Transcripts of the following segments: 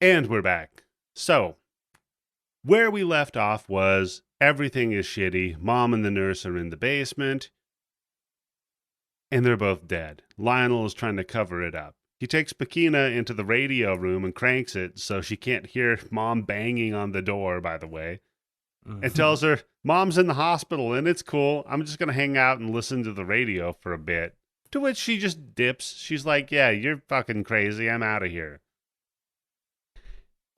And we're back. So, where we left off was everything is shitty. Mom and the nurse are in the basement, and they're both dead. Lionel is trying to cover it up. He takes Pakina into the radio room and cranks it so she can't hear Mom banging on the door, by the way, and tells her, Mom's in the hospital and it's cool. I'm just going to hang out and listen to the radio for a bit. To which she just dips. She's like, yeah, you're fucking crazy. I'm out of here.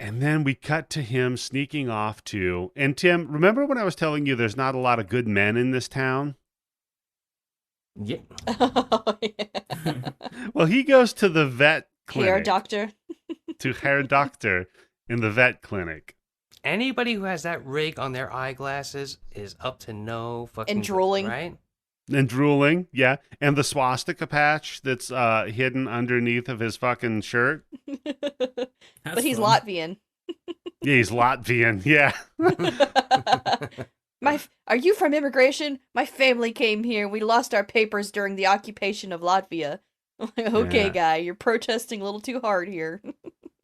And then we cut to him sneaking off to, and Tim, remember when I was telling you there's not a lot of good men in this town? Yeah. Oh, yeah. Well, he goes to the vet clinic. Hair doctor. To hair doctor in the vet clinic. Anybody who has that rig on their eyeglasses is up to no fucking And drooling. good, right? And drooling, yeah. And the swastika patch that's hidden underneath of his fucking shirt. But he's fun. Latvian. Yeah, he's Latvian, yeah. Are you from immigration? My family came here. We lost our papers during the occupation of Latvia. I'm like, okay, Yeah. guy, you're protesting a little too hard here.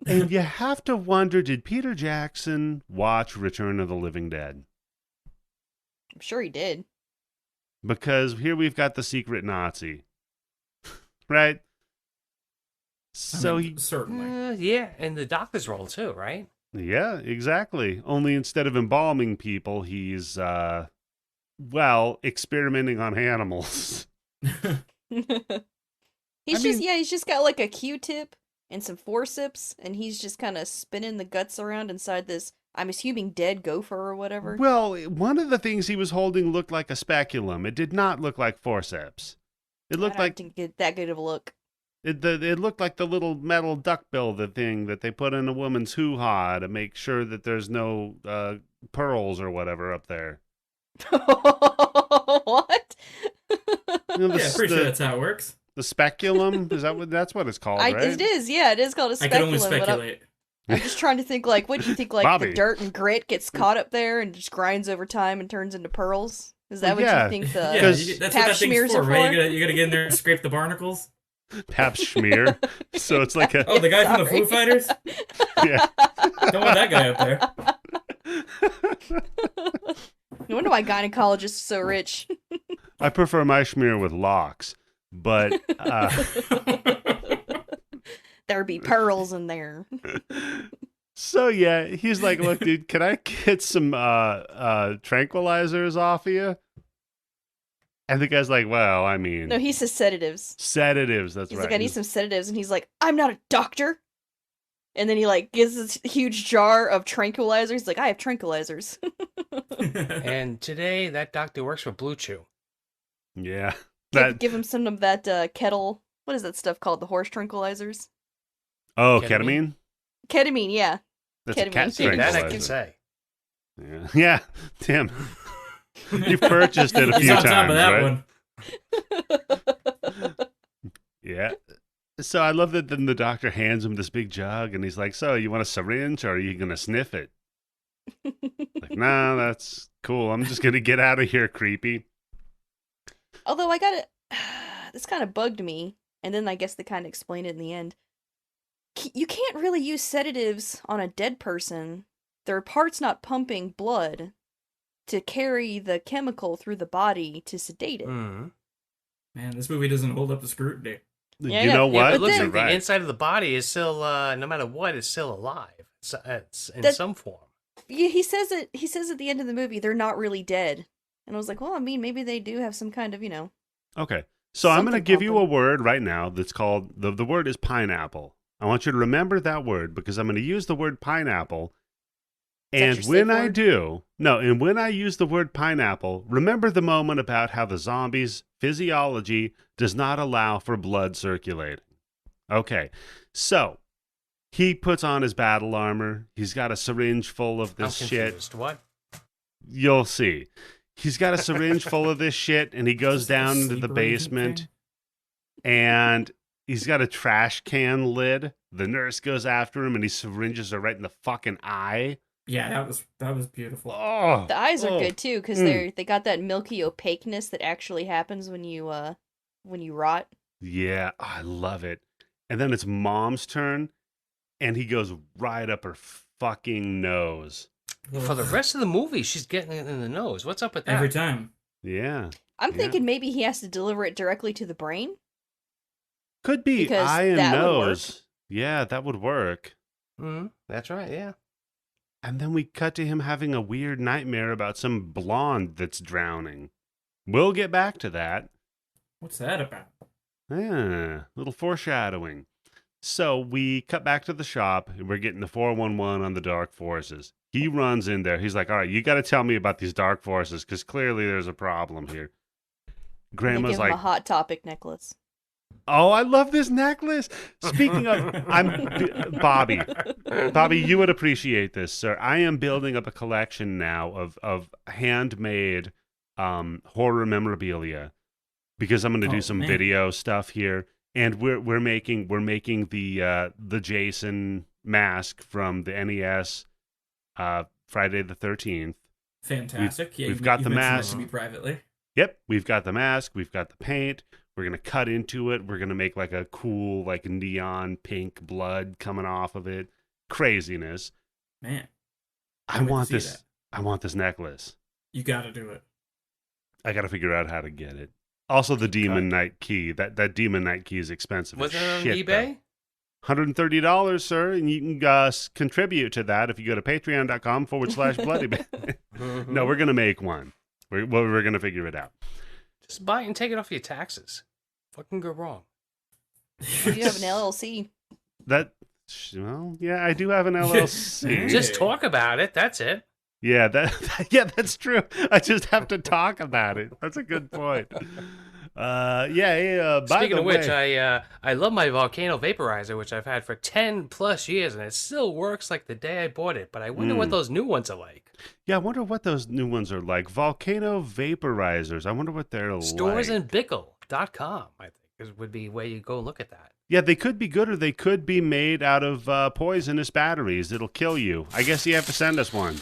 And you have to wonder, did Peter Jackson watch Return of the Living Dead? I'm sure he did. Because here we've got the secret Nazi. Right? So he... Certainly. Yeah, and the doctor's role too, right? Yeah, exactly. Only instead of embalming people, he's, experimenting on animals. He's just got like a Q-tip and some forceps, and he's just kind of spinning the guts around inside this, I'm assuming, dead gopher or whatever. Well, one of the things he was holding looked like a speculum. It did not look like forceps. It looked like didn't get that good of a look. it looked like the little metal duckbill, the thing that they put in a woman's hoo-ha to make sure that there's no pearls or whatever up there. What? You know, Yeah, pretty sure that's how it works. the speculum, that's what it's called, right? It is, yeah, it is called a I can only speculum. But speculate. I'm just trying to think, like, what do you think, like, Bobby. the dirt and grit gets caught up there and just grinds over time and turns into pearls? Is that Well, what yeah. you think the Yeah, Because that's pap what that smears thing's for, are right? for? You gotta get in there and scrape the barnacles. Pap smear. So it's like a Oh, the guy from the Sorry. Foo Fighters? yeah. Don't want that guy up there. No wonder why gynecologists are so rich. I prefer my schmear with locks, but There'd be pearls in there. so yeah, he's like, look, dude, can I get some tranquilizers off of you? And the guy's like, well, I mean, No, he says sedatives. sedatives. That's He's right. like, I need some sedatives, and he's like, I'm not a doctor. And then he like gives this huge jar of tranquilizers. He's like, I have tranquilizers. And today, that doctor works for Blue Chew. Yeah. Give him some of that kettle. What is that stuff called? The horse tranquilizers. Oh, Ketamine? ketamine? Ketamine, yeah. That's a Ketamine. cat See, that I tranquilizer. can say. Yeah. Yeah, Tim. You've purchased it a He's few on top times, of that right? one. Yeah. So I love that then the doctor hands him this big jug and he's like, so you want a syringe or are you going to sniff it? Like, nah, that's cool. I'm just going to get out of here, creepy. Although I got it, this kind of bugged me, and then I guess they kind of explained it in the end. You can't really use sedatives on a dead person. Their parts not pumping blood to carry the chemical through the body to sedate it. Mm. Man, this movie doesn't hold up to scrutiny. Yeah, You yeah. know Yeah, what? It looks then- like You're the right. inside of the body is still, no matter what, is still alive. It's in That- some form. Yeah, he says it. He says at the end of the movie they're not really dead, and I was like, well, I mean, maybe they do have some kind of, Okay. So I'm going to Something give you a pumping. word right now that's called, the word is pineapple. I want you to remember that word because I'm going to use the word pineapple. Is that And your when safe I word? do, no, and when I use the word pineapple, remember the moment about how the zombie's physiology does not allow for blood circulating. Okay. So he puts on his battle armor. He's got a syringe full of I'm this shit. confused. What? You'll see. He's got a syringe full of this shit, and he goes Is this like a down into the sleeper agent basement, thing? and he's got a trash can lid. The nurse goes after him, and he syringes her right in the fucking eye. Yeah, that was beautiful. Oh, The eyes are oh. good too because Mm. they got that milky opaqueness that actually happens when you rot. Yeah, I love it. And then it's Mom's turn, and he goes right up her fucking nose. For the rest of the movie, she's getting it in the nose. What's up with that? Every time. Yeah. I'm Yeah. thinking maybe he has to deliver it directly to the brain. Could be Because eye and that would work. nose. Yeah, that would work. That's right, yeah. And then we cut to him having a weird nightmare about some blonde that's drowning. We'll get back to that. What's that about? Yeah, little foreshadowing. So we cut back to the shop, and we're getting the 411 on the dark forces. He runs in there. He's like, all right, you got to tell me about these dark forces, because clearly there's a problem here. They Grandma's give him like, a Hot Topic necklace. oh, I love this necklace. Speaking of, Bobby, you would appreciate this, sir. I am building up a collection now of handmade horror memorabilia because I'm going to do some video stuff here, and we're making the Jason mask from the NES Friday the 13th. Fantastic. We've got the mentioned mask. this to me privately. Yep, we've got the mask, we've got the paint. We're going to cut into it. We're going to make like a cool, like neon pink blood coming off of it. Craziness. Man. I Can't wait to want see this. that. I want this necklace. You gotta do it. I got to figure out how to get it. Also, the Demon Knight key. That Demon Knight key is expensive. Was as it on shit, eBay? though. $130, sir, and you can contribute to that if you go to patreon.com/bloody. No, we're going to make one. We're going to figure it out. Just buy it and take it off your taxes. Fucking go wrong. You have an LLC. Well, yeah, I do have an LLC. Just talk about it. That's it. Yeah, that's true. I just have to talk about it. That's a good point. By Speaking the of which, way, I love my volcano vaporizer, which I've had for 10 plus years, and it still works like the day I bought it. But I wonder what those new ones are like. yeah, I wonder what those new ones are like. Volcano vaporizers. I wonder what they're like. Storesandbickle.com, I think, would be where you go look at that. Yeah, they could be good, or they could be made out of poisonous batteries. It'll kill you. I guess you have to send us one.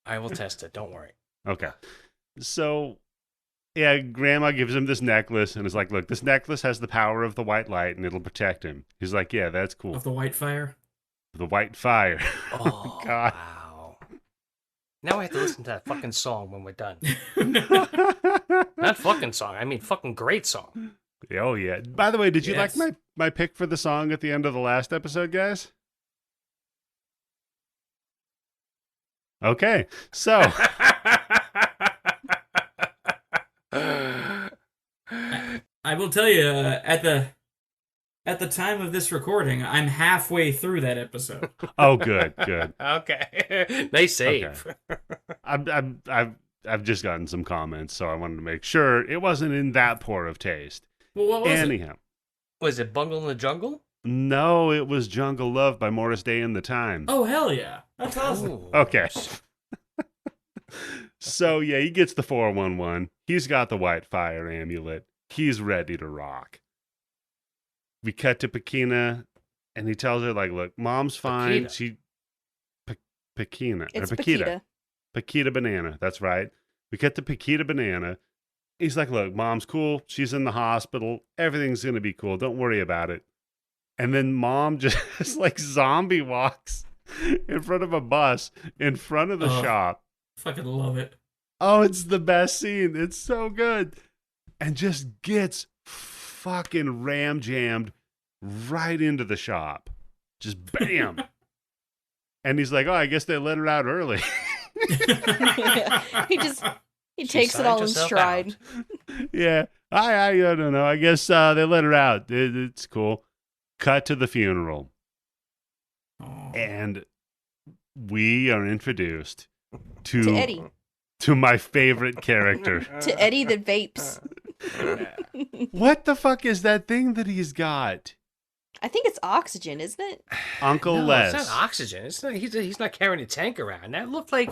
I will test it. Don't worry. Okay. So, yeah, Grandma gives him this necklace and is like, look, this necklace has the power of the white light and it'll protect him. He's like, yeah, that's cool. Of the white fire? The white fire. Oh, God. wow. Now I have to listen to that fucking song when we're done. Not fucking song. I mean fucking great song. Oh, yeah. By the way, did you Yes. like my pick for the song at the end of the last episode, guys? Okay. So, I will tell you, at the time of this recording, I'm halfway through that episode. oh, good, good. Okay. Nice save. I've just gotten some comments, so I wanted to make sure it wasn't in that poor of taste. Well, what was it? Anyhow, Was it Bungle in the Jungle? no, it was Jungle Love by Morris Day and the Time. Oh, hell yeah. That's awesome. Ooh. Okay. So, yeah, he gets the 411. He's got the white fire amulet. He's ready to rock. We cut to Paquina, and he tells her, like, look, Mom's fine. Paquita. Paquina. It's or Paquita. Paquita Banana. That's right. We cut to Paquita Banana. He's like, look, Mom's cool. She's in the hospital. Everything's going to be cool. Don't worry about it. And then Mom just, like, zombie walks in front of a bus in front of the shop. Fucking love it. Oh, it's the best scene. It's so good. And just gets fucking ram jammed right into the shop. Just bam. And he's like, oh, I guess they let her out early. he She takes it signed all in herself stride. out. Yeah. I don't know. I guess they let her out. It's cool. Cut to the funeral. Oh. And we are introduced to Eddie. to my favorite character. To Eddie the vapes. What the fuck is that thing that he's got? I think it's oxygen, isn't it? Uncle No, Les. it's not oxygen. It's not. He's not carrying a tank around. That looked like.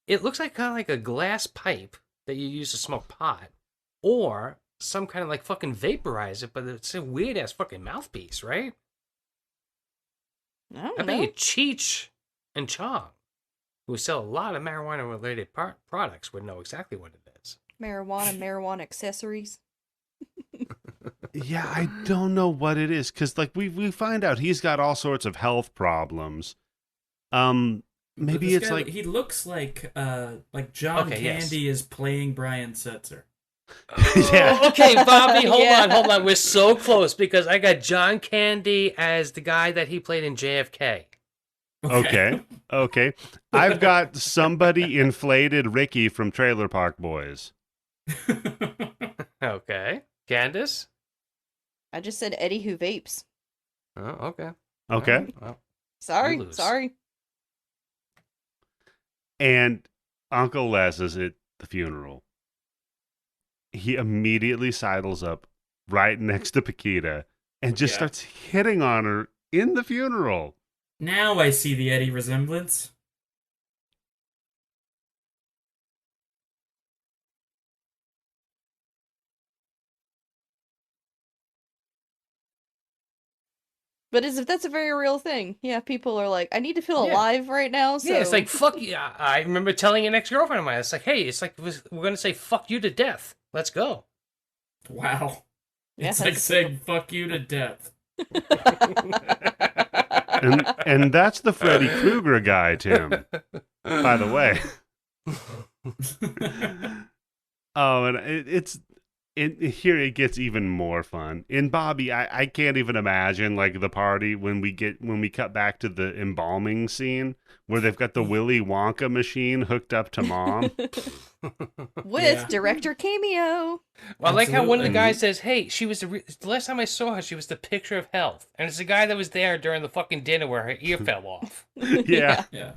It looks like kind of like a glass pipe that you use to smoke pot, or some kind of like fucking vaporizer. But it's a weird ass fucking mouthpiece, right? I I don't bet know. you Cheech and Chong, who sell a lot of marijuana related products, would know exactly what it is. Marijuana accessories. Yeah, I don't know what it is because, like, we find out he's got all sorts of health problems. Maybe This it's guy, like he looks like John Okay, yes. Candy is playing Brian Setzer. Yeah. Oh, okay, Bobby, Yeah. hold on. We're so close because I got John Candy as the guy that he played in JFK. okay. I've got somebody inflated Ricky from Trailer Park Boys. Okay. Candace? I just said Eddie who vapes. Oh, okay. Okay. All right, well, Sorry, lose. sorry. And Uncle Les is at the funeral. He immediately sidles up right next to Paquita and just Yeah. starts hitting on her in the funeral. Now I see the Eddie resemblance. But as if that's a very real thing. Yeah, people are like, I need to feel Yeah. alive right now. So Yeah, it's like, fuck you. I remember telling an ex-girlfriend of mine, it's like, hey, it's like, we're going to say fuck you to death. Let's go. Wow. Yeah, It's like that's- saying fuck you to death. And that's the Freddy Krueger guy, Tim, by the way. Oh, and here it gets even more fun. In Bobby, I can't even imagine like the party when we cut back to the embalming scene where they've got the Willy Wonka machine hooked up to Mom. with Yeah. director cameo. Well, I like how one of the Absolutely. guys says, hey, she was the last time I saw her, she was the picture of health. And it's the guy that was there during the fucking dinner where her ear fell off. Yeah. Yeah.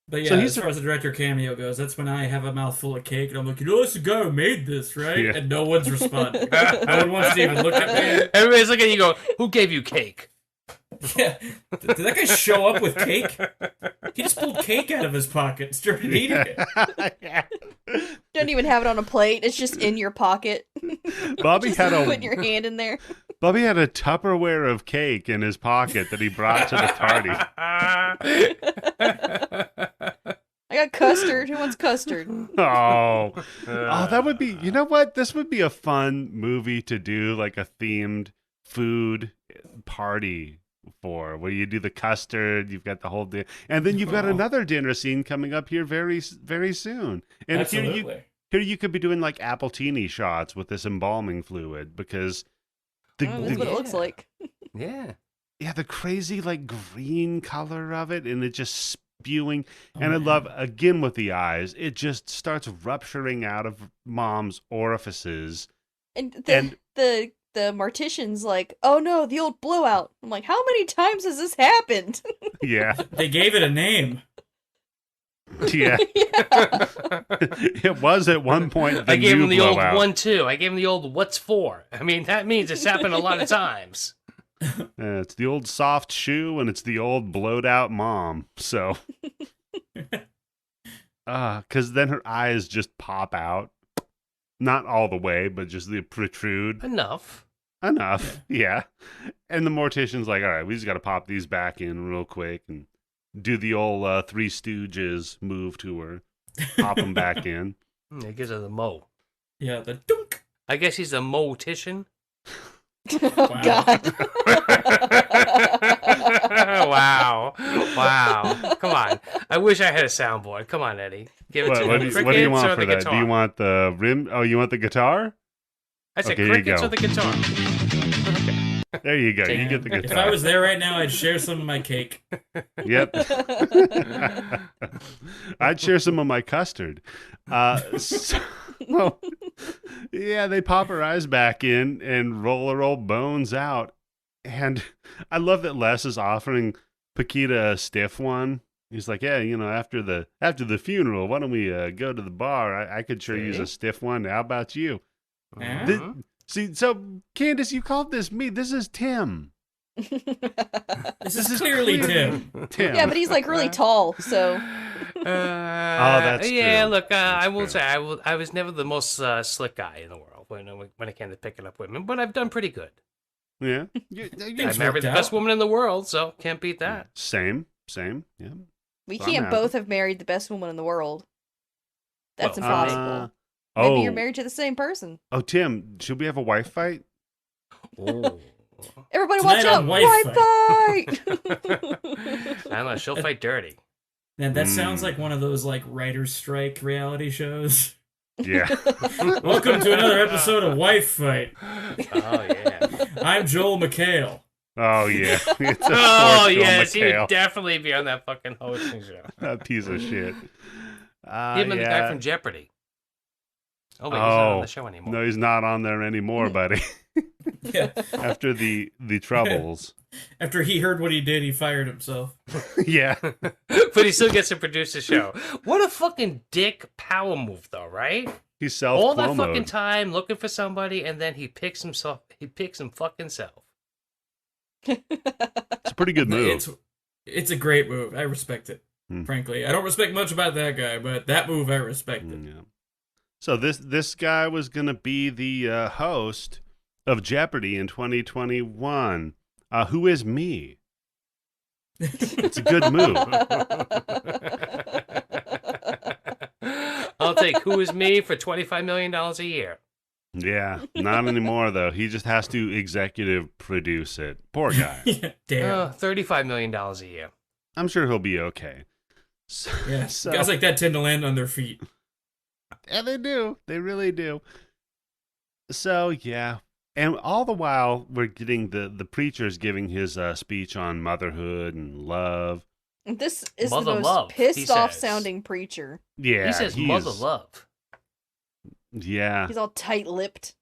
But yeah, So he's as far as the director cameo goes, that's when I have a mouthful of cake and I'm like, you know, that's the guy who made this, right? Yeah. And no one's responding. No one wants to even look at me. Everybody's looking at you go, who gave you cake? Yeah. Did that guy show up with cake? He just pulled cake out of his pocket and started eating it. Don't even have it on a plate. It's just in your pocket. Bobby Just had putting a your hand in there. Bobby had a Tupperware of cake in his pocket that he brought to the party. I got custard. Who wants custard? Oh, that would be. You know what? This would be a fun movie to do, like a themed food party for, where you do the custard. You've got the whole dinner, and then you've got another dinner scene coming up here very soon. And Absolutely. here you could be doing like appletini shots with this embalming fluid because Oh, that's what it looks like. Yeah. yeah, the crazy like green color of it, and it just spewing. And I man. love again with the eyes, it just starts rupturing out of Mom's orifices. And And- the mortician's like, oh no, the old blowout. I'm like, how many times has this happened? Yeah, They gave it a name. yeah. Yeah. It was at one point the I gave new him the blowout. old 1-2. I gave him the old what's for. I mean, that means it's happened a lot of times. It's the old soft shoe, and it's the old blowed out mom. So, because then her eyes just pop out, not all the way, but just they protrude Enough. enough. Yeah. And the mortician's like, all right, we just got to pop these back in real quick and do the old Three Stooges move to her, pop them back in. It gives her the mo. Yeah, the dunk. I guess he's a mortician. Oh God. Wow. Come on. I wish I had a soundboard. Come on, Eddie. Give it What, to what me. do you want or for the that? guitar? Do you want the rim? Oh, you want the guitar? I said Okay, here you crickets go. or the guitar. There you go. You Damn. get the If guitar. I was there right now, I'd share some of my cake. Yep. I'd share some of my custard. So, yeah, they pop her eyes back in and roll her old bones out. And I love that Les is offering Paquita a stiff one. He's like, yeah, you know, after the funeral, why don't we go to the bar? I could sure use a stiff one. How about you? Huh? Uh-huh. See, so Candace, you called this me. This is Tim. This is clearly Tim. Tim. Yeah, but he's like really tall, so that's yeah. true. Look, That's I will true. say I was never the most slick guy in the world when it came to picking up women, but I've done pretty good. Yeah. I Things married worked the out. best woman in the world, so can't beat that. Same. Yeah. we So I'm can't happy. both have married the best woman in the world. That's Well, impossible. Oh, Maybe you're married to the same person. Oh, Tim, should we have a wife fight? Ooh. Everybody Tonight watch out! on Wife Wife I don't know. She'll fight dirty. And that sounds like one of those like writer's strike reality shows. Yeah. Welcome to another episode of Wife Fight. Oh yeah. I'm Joel McHale. Oh yeah. It's a Oh forced yes, he McHale. would definitely be on that fucking hosting show. That piece of shit. Him and the guy from Jeopardy. Oh wait, he's not on the show anymore. No, he's not on there anymore, buddy. Yeah. After the troubles. After he heard what he did, he fired himself. Yeah. But he still gets to produce the show. What a fucking dick power move, though, right? He's All that self-promoted. fucking time looking for somebody, and then he picks himself. He picks him fucking self. It's a pretty good move. It's a great move. I respect it. Frankly, I don't respect much about that guy, but that move I respected. Yeah. So this guy was gonna be the host of Jeopardy in 2021. Who is me? It's a good move. I'll take Who Is Me for $25 million a year. Yeah, not anymore though. He just has to executive produce it. Poor guy. Yeah, damn. $35 million a year. I'm sure he'll be okay. So, Yeah, so- guys like that tend to land on their feet. yeah, they do. They really do. So yeah, and all the while we're getting the preacher's giving his speech on motherhood and love. This is Mother the most love, he pissed off says. sounding preacher. Yeah, He says mother love. Yeah, He's all tight-lipped.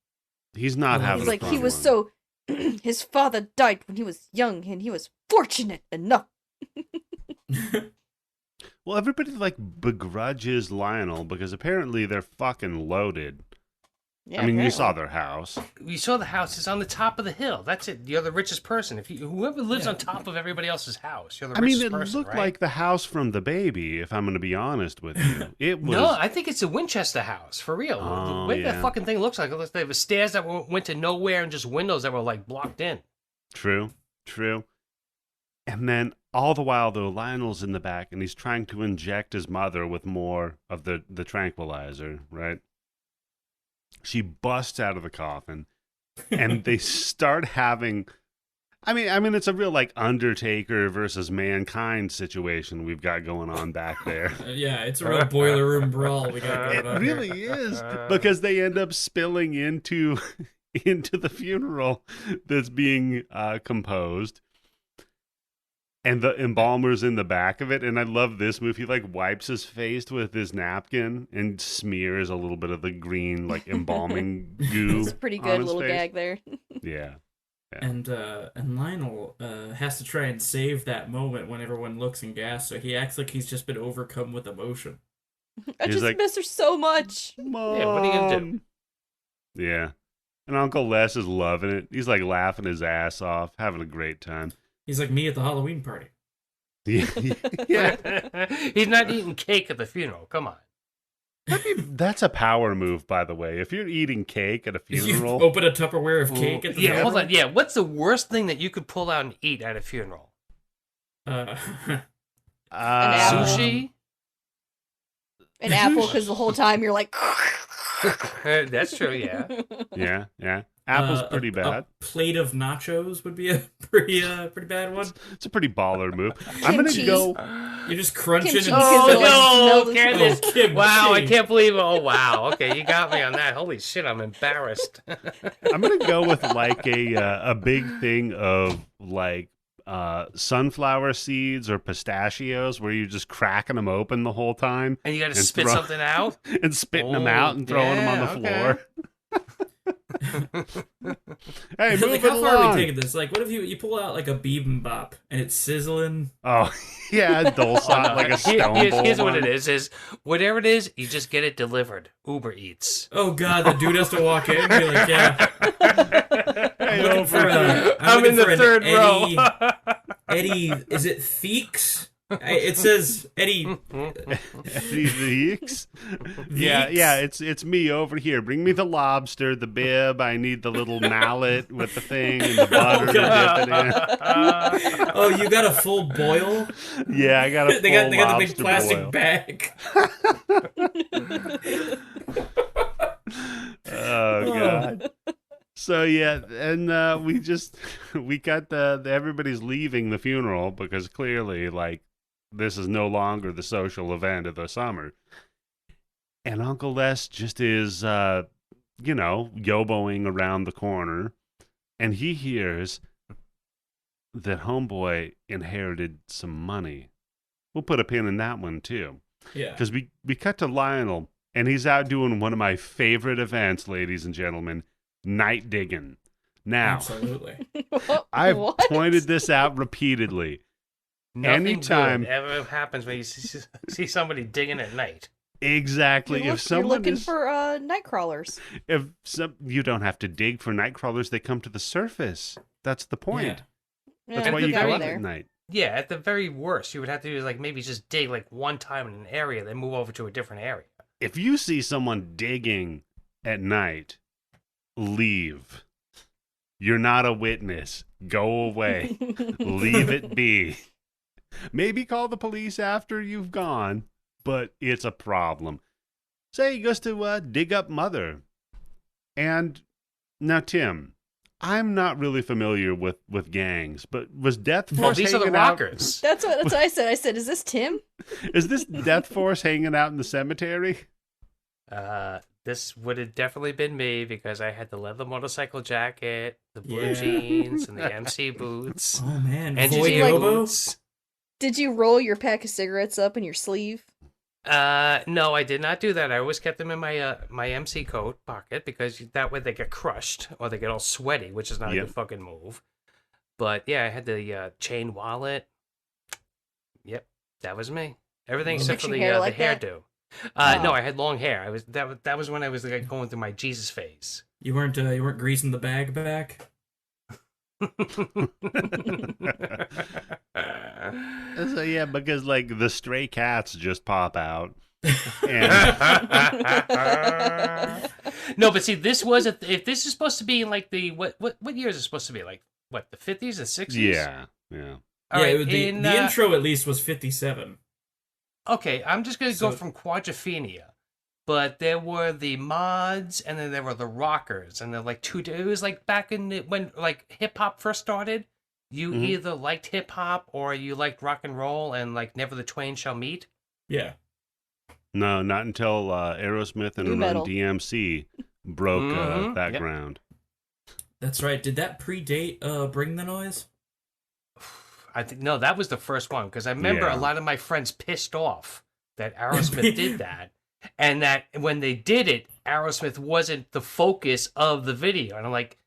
he's not He's having. He's a like, fun he was one. so... his father died when he was young, and he was fortunate enough. Well, everybody like begrudges Lionel because apparently they're fucking loaded. Yeah, I mean, you apparently. saw their house. You saw the house is on the top of the hill. That's it. You're the richest person. If whoever lives Yeah. on top of everybody else's house, you're the I mean, richest it person. looked right? like the house from the baby. If I'm going to be honest with you, it was. No, I think it's a Winchester house for real. Oh, the way yeah. that fucking thing looks like, it looks like there were stairs that went to nowhere and just windows that were like blocked in. True. And then all the while, though, Lionel's in the back and he's trying to inject his mother with more of the tranquilizer, right? She busts out of the coffin and they start having. I mean, it's a real like Undertaker versus Mankind situation we've got going on back there. Yeah, it's a real boiler room brawl we got It going on really here. is because they end up spilling into the funeral that's being composed, and the embalmer's in the back of it. And I love this move. He like wipes his face with his napkin and smears a little bit of the green like embalming goo. It's a pretty on good his little face. gag there. Yeah. And Lionel has to try and save that moment when everyone looks and gasps, so he acts like he's just been overcome with emotion. I He's just like- miss her so much. Mom. Yeah, what are you gonna do? Yeah. And Uncle Les is loving it. He's like laughing his ass off, having a great time. He's like me at the Halloween party. Yeah. Yeah. He's not eating cake at the funeral. Come on. That's a power move, by the way. If you're eating cake at a You funeral, open a Tupperware of cake at the Yeah, funeral? hold on. Yeah, what's the worst thing that you could pull out and eat at a funeral? Uh, apple. Sushi? An apple, because the whole time you're like... That's true, yeah. yeah. Apple's pretty a bad. plate of nachos would be a pretty bad one. It's a pretty baller move. I'm gonna Kimchi. go. You're just crunching Kimchi. and Oh, filling. no. no, Candace. Oh, kimchi. Wow, I can't believe it. Oh, wow. Okay, you got me on that. Holy shit, I'm embarrassed. I'm gonna go with like a big thing of like sunflower seeds or pistachios, where you're just cracking them open the whole time And you got to And spit throw- something out? and spitting them Oh, out and throwing them on the yeah, floor. Hey, move Like, it how far are along. we taking this? Like, what if you pull out like a bibimbap and it's sizzling? Oh, yeah, dulsat like a stone bowl. Here's what one. it is whatever it is, you just get it delivered. Uber Eats. Oh god, the dude has to walk in and be like, yeah. Hey, looking over for here. I'm looking in the for an third Eddie, row. Eddie, is it Theeks? It says Eddie. These leaks. Yeah, it's me over here. Bring me the lobster, the bib. I need the little mallet with the thing and the butter to dip it Oh, you got a full boil? in. Yeah, I got a full They got the big lobster plastic boil. bag. Oh god. So yeah, and we got the everybody's leaving the funeral because clearly like this is no longer the social event of the summer. And Uncle Les just is yoboing around the corner, and he hears that homeboy inherited some money. We'll put a pin in that one too. Yeah. Because we cut to Lionel, and he's out doing one of my favorite events, ladies and gentlemen, night digging. Now, Absolutely. I've What? pointed this out repeatedly. Nothing Anytime- good ever happens when you see somebody digging at night. Exactly. You're If someone looking is, for night crawlers. you don't have to dig for night crawlers; they come to the surface. That's the point. Yeah. That's Yeah, why we you got go me out there. at night. Yeah, at the very worst, you would have to do like maybe just dig like one time in an area, then move over to a different area. If you see someone digging at night, leave. You're not a witness. Go away. Leave it be. Maybe call the police after you've gone, but it's a problem. Say he goes to dig up Mother. And now, Tim, I'm not really familiar with gangs, but was Death Force Well, these are the hanging out? rockers. That's what I said. I said, "Is this Tim?" Is this Death Force hanging out in the cemetery? This would have definitely been me because I had the leather motorcycle jacket, the blue Yeah. jeans, and the MC boots, Oh man, and Voy GG Yobo? boots. Did you roll your pack of cigarettes up in your sleeve? No, I did not do that. I always kept them in my my MC coat pocket because that way they get crushed or they get all sweaty, which is not a Yep. good fucking move. But yeah, I had the chain wallet. Yep, that was me. Everything Well, except for Makes the your hair like that? hairdo. Oh. No, I had long hair. I was that was when I was like going through my Jesus phase. You weren't greasing the bag back? So yeah, because like the stray cats just pop out. And No, but see, this was if this is supposed to be in like the what year is it supposed to be? Like what, the 50s and 60s? yeah. All yeah, right, the in, intro at least was 57. Okay, I'm just gonna go So- from Quadrophenia, but there were the mods, and then there were the rockers, and they're like two. It was like back in when like hip hop first started. You Mhm. either liked hip hop or you liked rock and roll, and like never the twain shall meet. Yeah. No, not until Aerosmith and Nu Run metal. DMC broke Mhm, that yep. ground. That's right. Did that predate Bring the Noise? I think no, that was the first one because I remember Yeah. a lot of my friends pissed off that Aerosmith did that, and that when they did it, Aerosmith wasn't the focus of the video. And I'm like,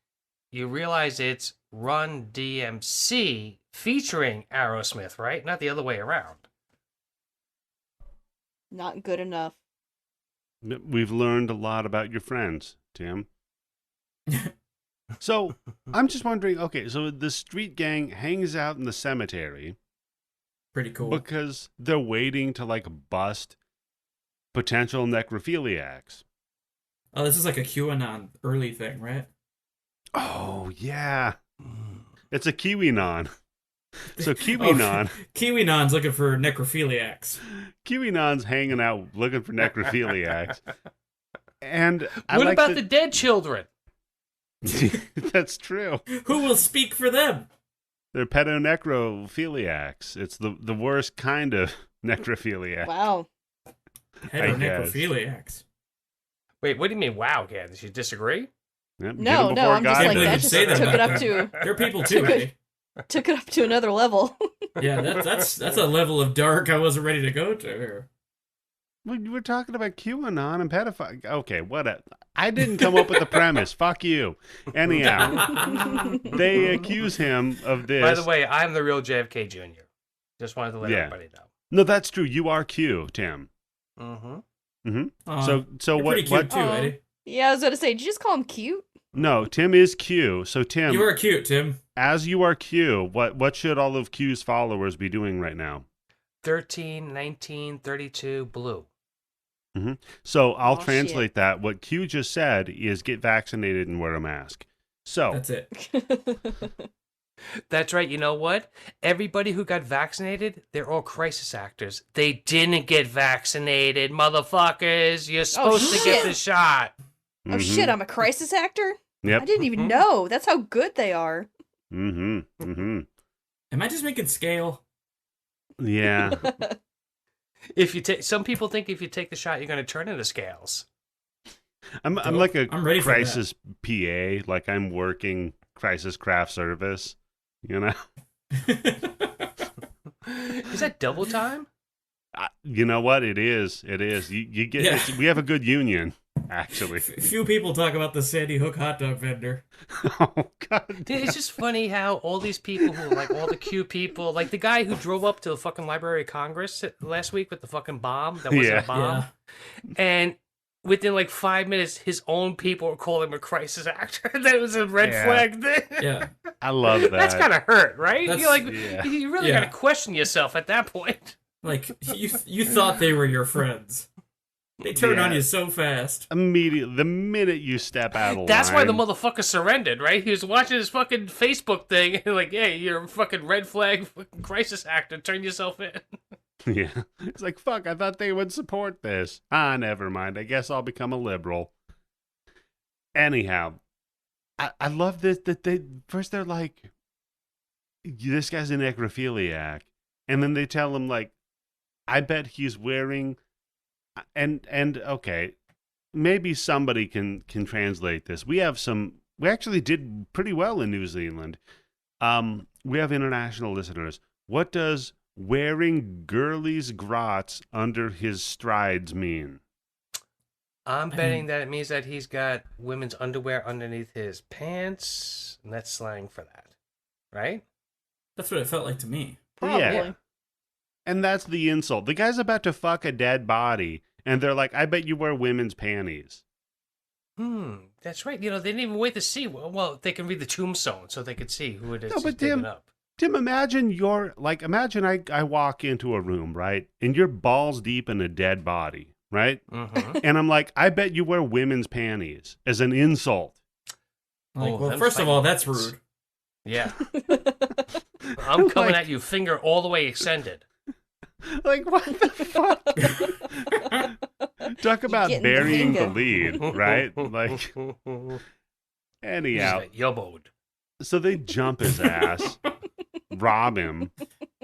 you realize it's Run DMC featuring Aerosmith, right? Not the other way around. Not good enough. We've learned a lot about your friends, Tim. So I'm just wondering, okay, so the street gang hangs out in the cemetery Pretty cool. because they're waiting to like bust potential necrophiliacs. Oh, this is like a QAnon early thing, right? Oh yeah, it's a KiwiNon. So Oh, KiwiNon, QAnon's looking for necrophiliacs. KiwiNon's hanging out looking for necrophiliacs. And I What like about the dead children? That's true. Who will speak for them? They're pedo-necrophiliacs. It's the worst kind of necrophiliac. Wow. Necrophiliacs. Wait, what do you mean? Wow, Candace, you disagree? Yep, No, get 'em no, before I'm just God like believe that. you Just say that took it about up to They're people too, Took it- Eddie. took it up to another level. Yeah, that's a level of dark I wasn't ready to go to here. We're talking about QAnon and pedophile. Okay, what? I didn't come up with the premise. Fuck you. Anyhow, they accuse him of this. By the way, I'm the real JFK Jr. Just wanted to let Yeah. everybody know. No, that's true. You are Q, Tim. Mm-hmm. So you're what? pretty cute too, Aw. Eddie. Yeah, I was going to say, did you just call him cute? No, Tim is Q. So Tim, You are cute, Tim. as you are Q, what should all of Q's followers be doing right now? 13, 19, 32, blue. So I'll Oh, translate that. What Q just said is get vaccinated and wear a mask. So That's it. That's right. You know what? Everybody who got vaccinated, they're all crisis actors. They didn't get vaccinated, motherfuckers. You're supposed to get shit. the shot. Oh mhm. shit, I'm a crisis actor? Yep. I didn't even know. That's how good they are. Mm-hmm. Mm-hmm. Am I just making scale? Yeah. If you take, some people think if you take the shot, you're going to turn into scales. I'm Dope. like a I'm ready for crisis PA. Like I'm working crisis craft service. You know. Is that double time? You know what? It is. It is. You get. Yeah. We have a good union, actually. Few people talk about the Sandy Hook hot dog vendor. Oh God. Dude, it's just funny how all these people who, like, all the Q people, like the guy who drove up to the fucking Library of Congress last week with the fucking bomb that wasn't Yeah. a bomb, and within like 5 minutes, his own people were calling him a crisis actor. That was a red Yeah. flag thing. Yeah. I love that. That's kind of hurt, right? That's- You're like, yeah. you really Yeah. got to question yourself at that point. Like, you thought they were your friends. They turned on Yeah. you so fast. Immediately, the minute you step out of That's why the line, motherfucker surrendered, right? He was watching his fucking Facebook thing, and like, hey, you're a fucking red flag fucking crisis actor. Turn yourself in. Yeah. It's like, fuck, I thought they would support this. Never mind. I guess I'll become a liberal. Anyhow, I love this that first they're like, this guy's a necrophiliac. And then they tell him, like, I bet he's wearing and okay, maybe somebody can translate this. We actually did pretty well in New Zealand. We have international listeners. What does wearing girlies grots under his strides mean? I'm betting that it means that he's got women's underwear underneath his pants, and that's slang for that, right? That's what it felt like to me. Probably. Yeah. And that's the insult. The guy's about to fuck a dead body, and they're like, I bet you wear women's panties. That's right. You know, they didn't even wait to see. Well, they can read the tombstone, so they could see who it is. No, he's but digging Tim- up. Tim, imagine I walk into a room, right? And you're balls deep in a dead body, right? Mm-hmm. And I'm like, I bet you wear women's panties as an insult. Like, Oh, well, them first of all, fighting that's words. rude. Yeah, I'm coming Like- at you, finger all the way extended. Like, what the fuck? Talk about getting the burying the hang lead, right? Like, anyhow, Yoboed. so they jump his ass, rob him,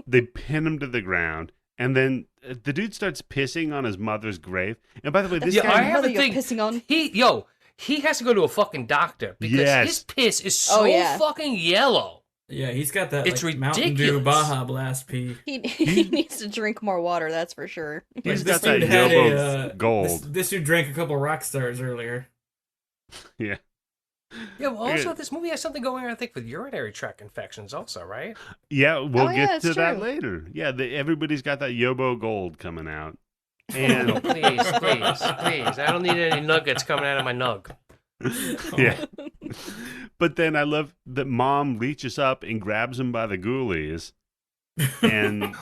they pin him to the ground, and then the dude starts pissing on his mother's grave. And by the way, this Yeah, I guy, have Mother a you're thing. pissing on. He has to go to a fucking doctor because Yes. his piss is so Oh, yeah. fucking yellow. Yeah, he's got that It's like, Mountain Dew ridiculous. Baja Blast pee. He needs to drink more water, that's for sure. he's Like, got that this dude had Yobo gold. This dude drank a couple rock stars earlier. Yeah. Yeah, well, also Yeah. this movie has something going on, I think, with urinary tract infections also, right? Yeah, we'll Oh, yeah, get it's to that true. later. Yeah, everybody's got that Yobo gold coming out. No, And please, please. I don't need any nuggets coming out of my nug. yeah. But then I love that mom reaches up and grabs him by the ghoulies and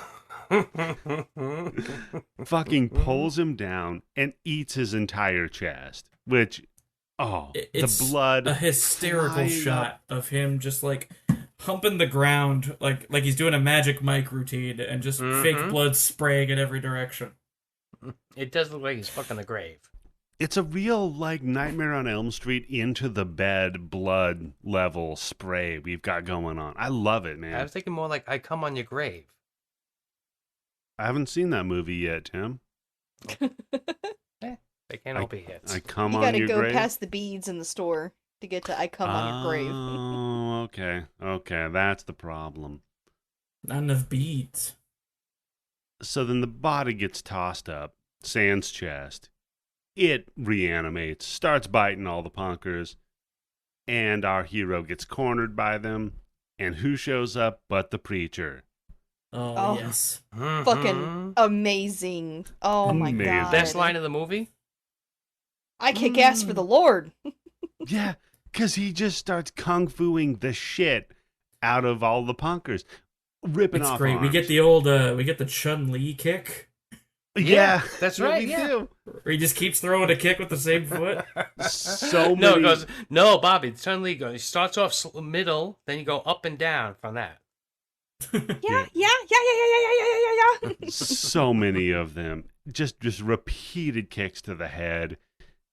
fucking pulls him down and eats his entire chest, which, It's the blood. a hysterical flying shot of him just like humping the ground like he's doing a Magic Mike routine and just fake blood spraying in every direction. It does look like he's fucking the grave. It's a real, like, Nightmare on Elm Street into the bed blood level spray we've got going on. I love it, man. I was thinking more like I come on your grave. I haven't seen that movie yet, Tim. They can't all be hits. I come You on gotta your go grave. past the beads in the store to get to I come on your grave. Oh, okay. Okay, that's the problem. Not enough beads. So then the body gets tossed up, Sand's chest. It reanimates, starts biting all the punkers, and our hero gets cornered by them. And who shows up but the preacher? Oh, Oh. yes. Fucking amazing. Oh my Amazing. god. Best line of the movie? I kick ass for the Lord. Yeah, because he just starts kung fuing the shit out of all the punkers, ripping It's off great. We arms. get the Chun-Li kick Yeah, that's right, we yeah. do. where he just keeps throwing a kick with the same foot. So No, many. it goes, no, Bobby, the Chun-Li goes, he starts off middle, then you go up and down from that. Yeah. So many of them. Just repeated kicks to the head.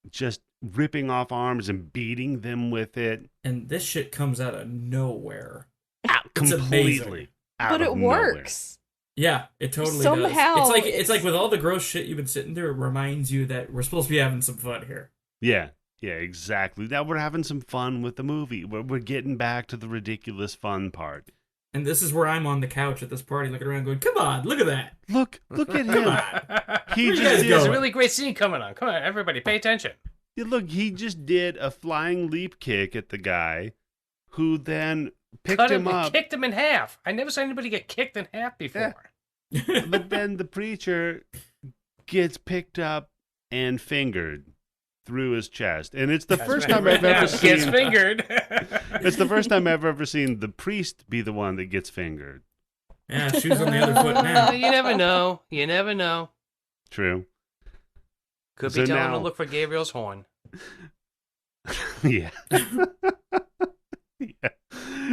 just ripping off arms and beating them with it. And this shit comes out of nowhere. Out It's completely. amazing. Out But of it nowhere. works. Yeah, it totally Somehow, does. It's like with all the gross shit you've been sitting there, it reminds you that we're supposed to be having some fun here. Yeah, exactly. Now we're having some fun with the movie. We're getting back to the ridiculous fun part. And this is where I'm on the couch at this party looking around going, come on, look at that. Look at Come him. on. He Where you just guys did, There's a going? really great scene coming on. Come on, everybody, pay attention. look, he just did a flying leap kick at the guy who then picked Cut him and up. kicked him in half. I never saw anybody get kicked in half before. But then the preacher gets picked up and fingered through his chest. And it's the first time I've ever Gets seen fingered. it's the first time I've ever seen the priest be the one that gets fingered. Yeah, shoes on the other foot now. You never know. You never know. True. Could So be telling him now- to look for Gabriel's horn. Yeah. Yeah.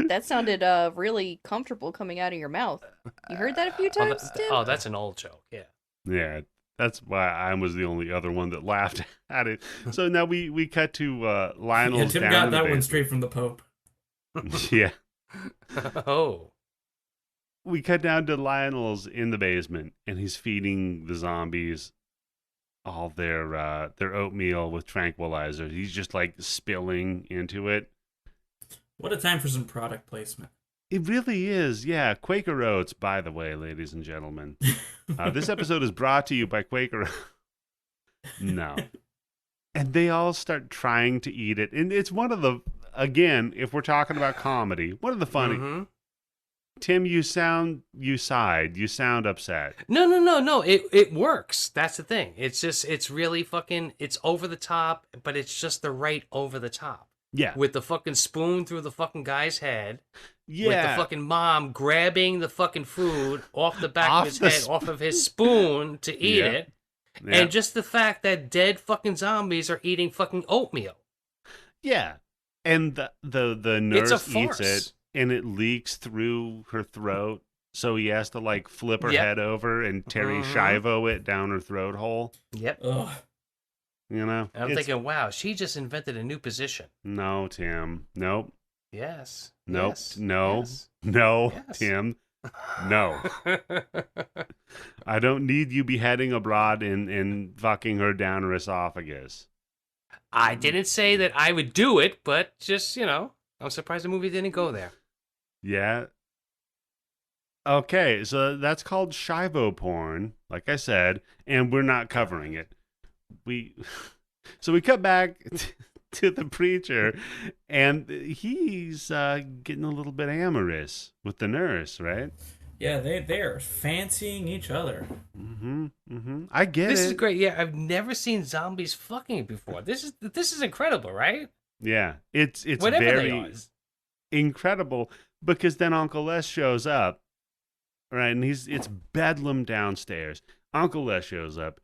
That sounded really comfortable coming out of your mouth. You heard that a few times, Tim? That's an old joke. Yeah. Yeah. That's why I was the only other one that laughed at it. So now we cut to Yeah, Lionel's Tim down got in the that one basement. straight from the Pope. Yeah. Oh. We cut down to Lionel's in the basement, and he's feeding the zombies all their oatmeal with tranquilizer. He's just like spilling into it. What a time for some product placement. It really is, yeah. Quaker Oats, by the way, ladies and gentlemen. This episode is brought to you by Quaker Oats. No. And they all start trying to eat it. And it's one of the, again, if we're talking about comedy, one of the funny. Mhm. Tim, you sound upset. No. It works. That's the thing. It's really fucking, it's over the top, but it's just the right over the top. Yeah. With the fucking spoon through the fucking guy's head. Yeah. With the fucking mom grabbing the fucking food off the back Off of his the head, off of his spoon to eat Yeah. it. Yeah. And just the fact that dead fucking zombies are eating fucking oatmeal. Yeah. And the It's a nurse eats farce. it and it leaks through her throat. So he has to like flip her Yep. head over and Terry Mhm. Schiavo it down her throat hole. Yep. Ugh. You know? And I'm It's- thinking, wow, she just invented a new position. No, Tim. Nope. Yes. Nope. Yes. No. Yes. No, Yes. Tim. No. I don't need you beheading abroad and fucking her down her esophagus. I didn't say that I would do it, but just, I'm surprised the movie didn't go there. Yeah. Okay, so that's called Shivo porn, like I said, and we're not covering it. So we cut back to the preacher, and he's getting a little bit amorous with the nurse, right? Yeah, they're fancying each other. Mm-hmm. I get This it. is great. Yeah, I've never seen zombies fucking before. This is incredible, right? Yeah, it's Whatever very they are. incredible because then Uncle Les shows up, right? And it's bedlam downstairs. Uncle Les shows up.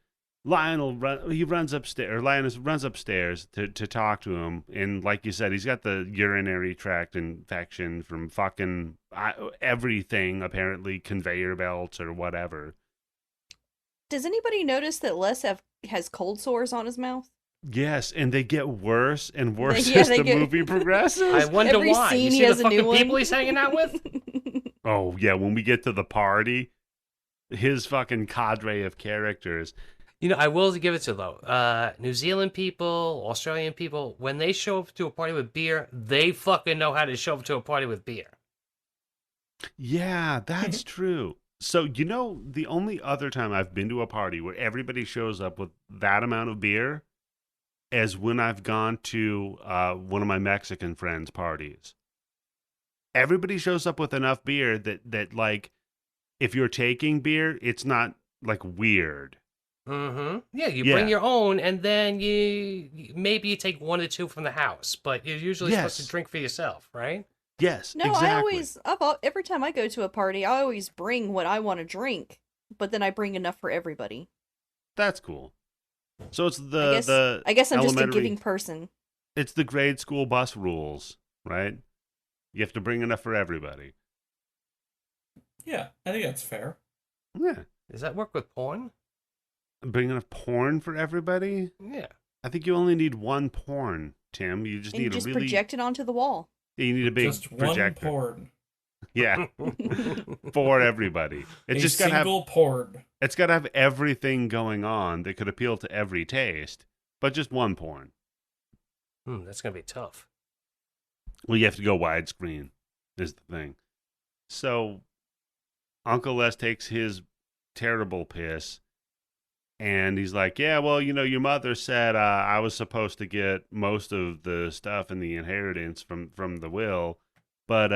Runs upstairs. Linus runs upstairs to talk to him, and like you said, he's got the urinary tract infection from fucking everything. Apparently, conveyor belts or whatever. Does anybody notice that Les has cold sores on his mouth? Yes, and they get worse and worse Yeah, as they the get- movie progresses. I wonder Every why. scene You he see has the a new fucking one. people he's hanging out with? Oh, yeah, when we get to the party, his fucking cadre of characters. I will give it to though. New Zealand people, Australian people, when they show up to a party with beer, they fucking know how to show up to a party with beer. Yeah, that's true. So, the only other time I've been to a party where everybody shows up with that amount of beer is when I've gone to one of my Mexican friends' parties. Everybody shows up with enough beer that like, if you're taking beer, it's not like weird. Mm-hmm. Yeah, you Yeah. bring your own, and then maybe you take one or two from the house, but you're usually supposed to Yes. drink for yourself, right? Yes, No, exactly. every time I go to a party, I always bring what I want to drink, but then I bring enough for everybody. That's cool. So it's I guess I'm just a elementary- giving person. It's the grade school bus rules, right? You have to bring enough for everybody. Yeah, I think that's fair. Yeah. Does that work with porn? Bring enough porn for everybody? Yeah. I think you only need one porn, Tim. You just And you need just a really. project it onto the wall. You need a big Just one projector. porn. Yeah, for everybody. It's A just gotta have. single porn. It's gotta have everything going on that could appeal to every taste, but just one porn. That's gonna be tough. Well, you have to go widescreen. Is the thing. So, Uncle Les takes his terrible piss. And he's like, yeah, well, your mother said I was supposed to get most of the stuff in the inheritance from the will, but,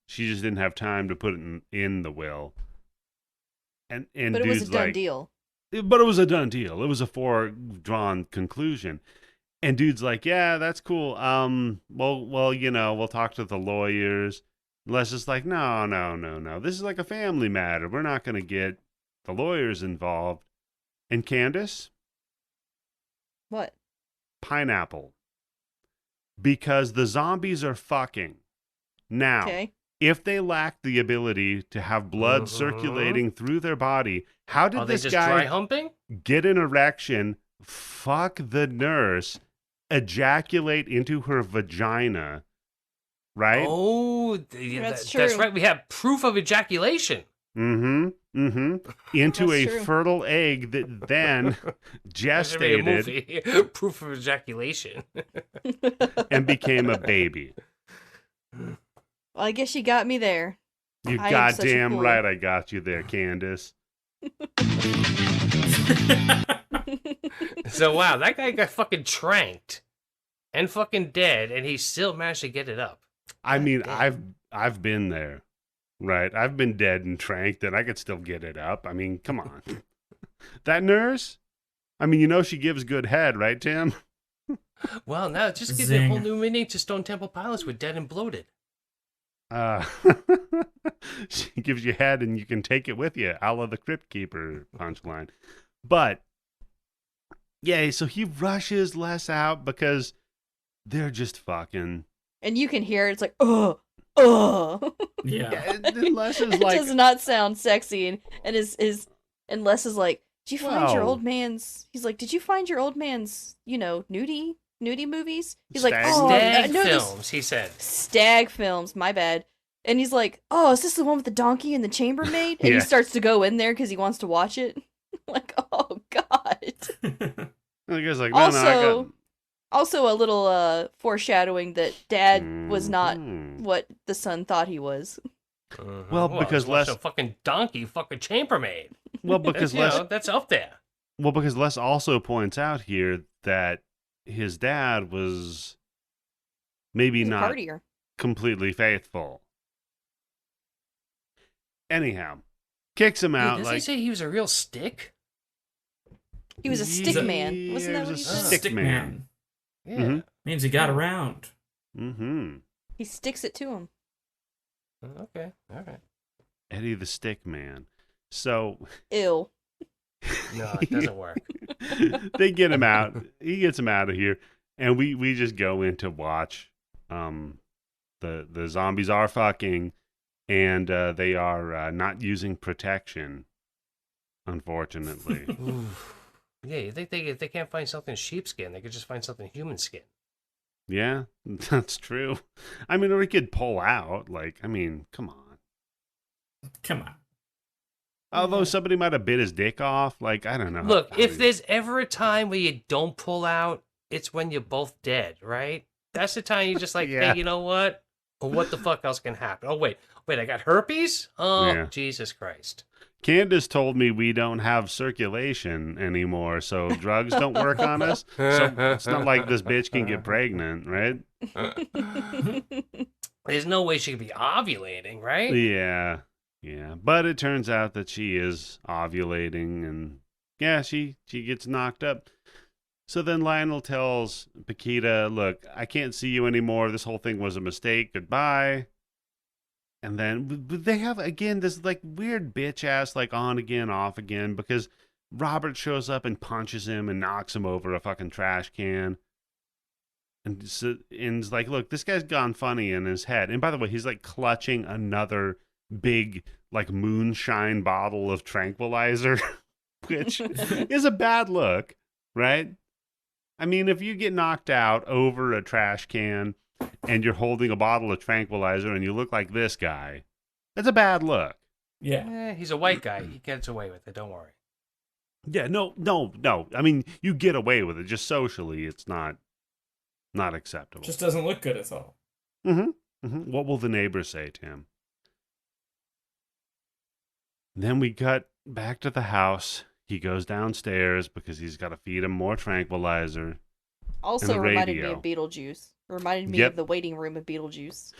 she just didn't have time to put it in the will. And But it was a dude's done like, deal. But it was a done deal. It was a foredrawn conclusion. And dude's like, yeah, that's cool. Well, we'll talk to the lawyers. Les is like, no. This is like a family matter. We're not going to get the lawyers involved. And Candace? What? Pineapple. Because the zombies are fucking. Now, Okay. if they lack the ability to have blood circulating through their body, how did Are they this just guy dry humping? get an erection, fuck the nurse, ejaculate into her vagina, right? Oh, That's that's true. right. We have proof of ejaculation. Into That's a true. fertile egg that then There should be a gestated movie. Proof of ejaculation. and became a baby. Well, I guess you got me there. You I am such a goddamn fool. right I got you there, Candace. So wow, that guy got fucking tranked and fucking dead, and he still managed to get it up. I mean, damn. I've been there. Right. I've been dead and tranked and I could still get it up. I mean, come on. That nurse? I mean, she gives good head, right, Tim? Well, now it just gives me a whole Zing. new meaning to Stone Temple Pilots with dead and bloated. She gives you head and you can take it with you, a la the Crypt Keeper punchline. But, yeah, so he rushes Les out because they're just fucking. And you can hear it's like, ugh. Yeah. And Les is It like, does not sound sexy, and and Les is like, "Did you find your Wow. old man's?" He's like, "Did you find your old man's, nudie movies?" He's Stag like, "Oh, Stag no, this films, he said. Stag films. My bad." And he's like, "Oh, is this the one with the donkey and the chambermaid?" And Yeah. he starts to go in there because he wants to watch it. Like, oh god. and the guy's like, no, I got. Also, a little foreshadowing that Dad was not Mhm. what the son thought he was. Well, because he's watching Les- a fucking donkey, fucking chambermaid. Well, because Les That's up there. Well, because Les also points out here that his dad was maybe He's a not partier. completely faithful. Anyhow, kicks him Wait, out does he like say he was a real stick? He was a stick Yeah, man. Wasn't that he what he was a said? stick man. Yeah. Mhm. Means he got around. Mm-hmm. He sticks it to him. Okay. All right. Eddie the Stick Man. So Ew. No, it doesn't work. they get him out. He gets him out of here, and we just go in to watch. The zombies are fucking, and they are not using protection, unfortunately. Oof. Yeah, you think if they can't find something sheepskin, they could just find something human skin. Yeah, that's true. I mean, or he could pull out. Like, I mean, come on. Come on. Although somebody might have bit his dick off. Like, I don't know. Look, if there's ever a time where you don't pull out, it's when you're both dead, right? That's the time you're just like, Yeah. hey, you know what? Well, what the fuck else can happen? Oh, wait, I got herpes? Oh, Yeah. Jesus Christ. Candace told me we don't have circulation anymore, so drugs don't work on us. So it's not like this bitch can get pregnant, right? There's no way she could be ovulating, right? Yeah. But it turns out that she is ovulating, and yeah, she gets knocked up. So then Lionel tells Paquita, look, I can't see you anymore. This whole thing was a mistake. Goodbye. And then they have, again, this like weird bitch ass, like on again, off again, because Robert shows up and punches him and knocks him over a fucking trash can. And it's like, look, this guy's gone funny in his head. And by the way, he's like clutching another big, like moonshine bottle of tranquilizer, which is a bad look, right? I mean, if you get knocked out over a trash can and you're holding a bottle of tranquilizer and you look like this guy, that's a bad look. Yeah. He's a white guy. He gets away with it. Don't worry. Yeah, no. I mean, you get away with it. Just socially, it's not acceptable. Just doesn't look good at all. What will the neighbors say, Tim? Then we cut back to the house. He goes downstairs because he's got to feed him more tranquilizer. Also the reminded me radio. of Beetlejuice. Reminded me Yep. of the waiting room of Beetlejuice.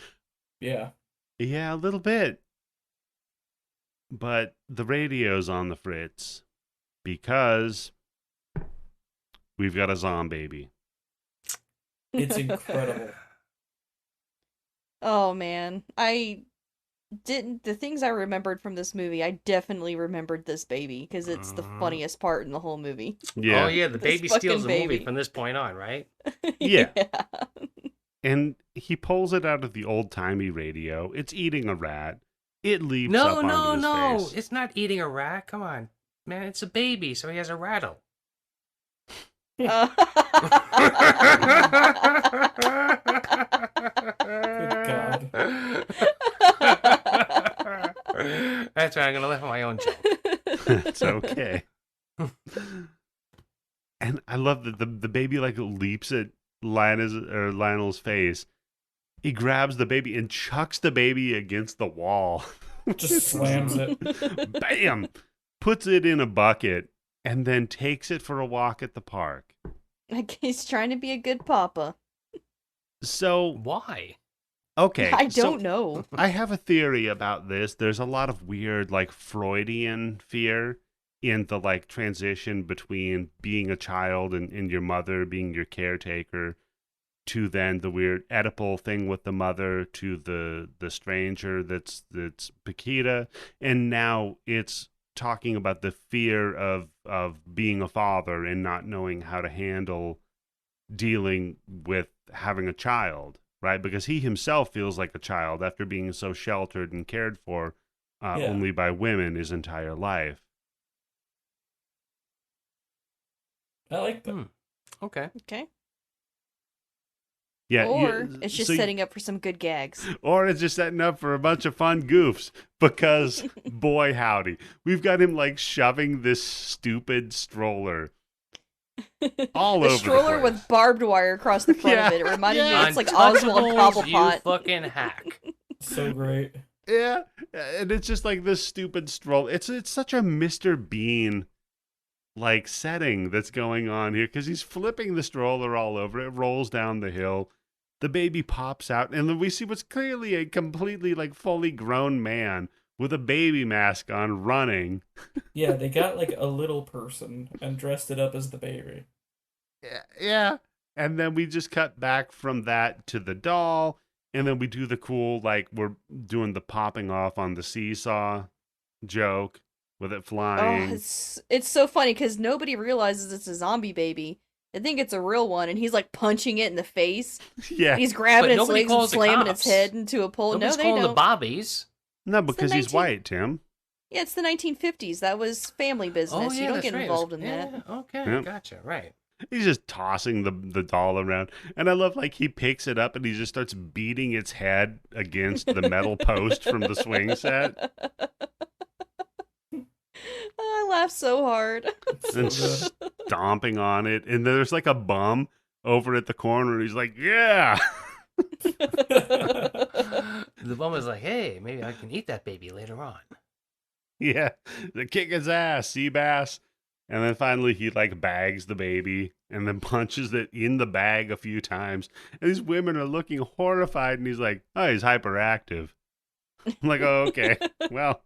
Yeah. Yeah, a little bit. But the radio's on the fritz because we've got a zombie baby. It's incredible. Oh man, the things I remembered from this movie, I definitely remembered this baby because it's the funniest part in the whole movie. Yeah. Oh, yeah. The This baby steals the fucking movie baby. from this point on, right? Yeah. And he pulls it out of the old-timey radio. It's eating a rat. It leaps up onto his face. It's not eating a rat. Come on. Man, it's a baby, so he has a rattle. Good God. That's right. I'm going to laugh at my own joke. It's okay. And I love that the baby like leaps at Lionel's face. He grabs the baby and chucks the baby against the wall. Just slams it. Bam! Puts it in a bucket and then takes it for a walk at the park. Like he's trying to be a good papa. So, Why? okay. I so don't know. I have a theory about this. There's a lot of weird, like, Freudian fear in the, like, transition between being a child and your mother being your caretaker to then the weird Oedipal thing with the mother to the stranger that's Paquita. And now it's talking about the fear of being a father and not knowing how to handle dealing with having a child, right? Because he himself feels like a child after being so sheltered and cared for only by women his entire life. I like that. Okay. Okay. Yeah, Or it's just setting up for some good gags. Or it's just setting up for a bunch of fun goofs because, boy, howdy. We've got him, like, shoving this stupid stroller all over The stroller the place. with barbed wire across the front of it. It reminded me it's like Oswald Untouchables, you Cobblepot. fucking hack. So great. Yeah, and it's just like this stupid stroller. It's such a Mr. Bean like setting that's going on here because he's flipping the stroller all over. It rolls down the hill. The baby pops out, and then we see what's clearly a completely like fully grown man with a baby mask on running. Yeah, they got like a little person and dressed it up as the baby. Yeah. And then we just cut back from that to the doll. And then we do the cool, like, we're doing the popping off on the seesaw joke with it flying. Oh, it's so funny because nobody realizes it's a zombie baby. They think it's a real one, and he's like punching it in the face. Yeah. He's grabbing But its nobody legs and calls the slamming its cops. head into a pole. Nobody's No, they calling don't. the bobbies. No, because he's 19 white, Tim. Yeah, it's the 1950s. That was family business. You don't that's get right. involved in that. Yeah, okay, Yep. gotcha. Right. He's just tossing the doll around. And I love, like, he picks it up and he just starts beating its head against the metal post from the swing set. I laughed so hard. And So good. stomping on it. And there's, like, a bum over at the corner. And he's like, yeah. The bum is like, hey, maybe I can eat that baby later on. Yeah, the kick his ass, sea bass. And then finally he like bags the baby and then punches it in the bag a few times. And these women are looking horrified and he's like, oh, he's hyperactive. I'm like, oh, okay. Well,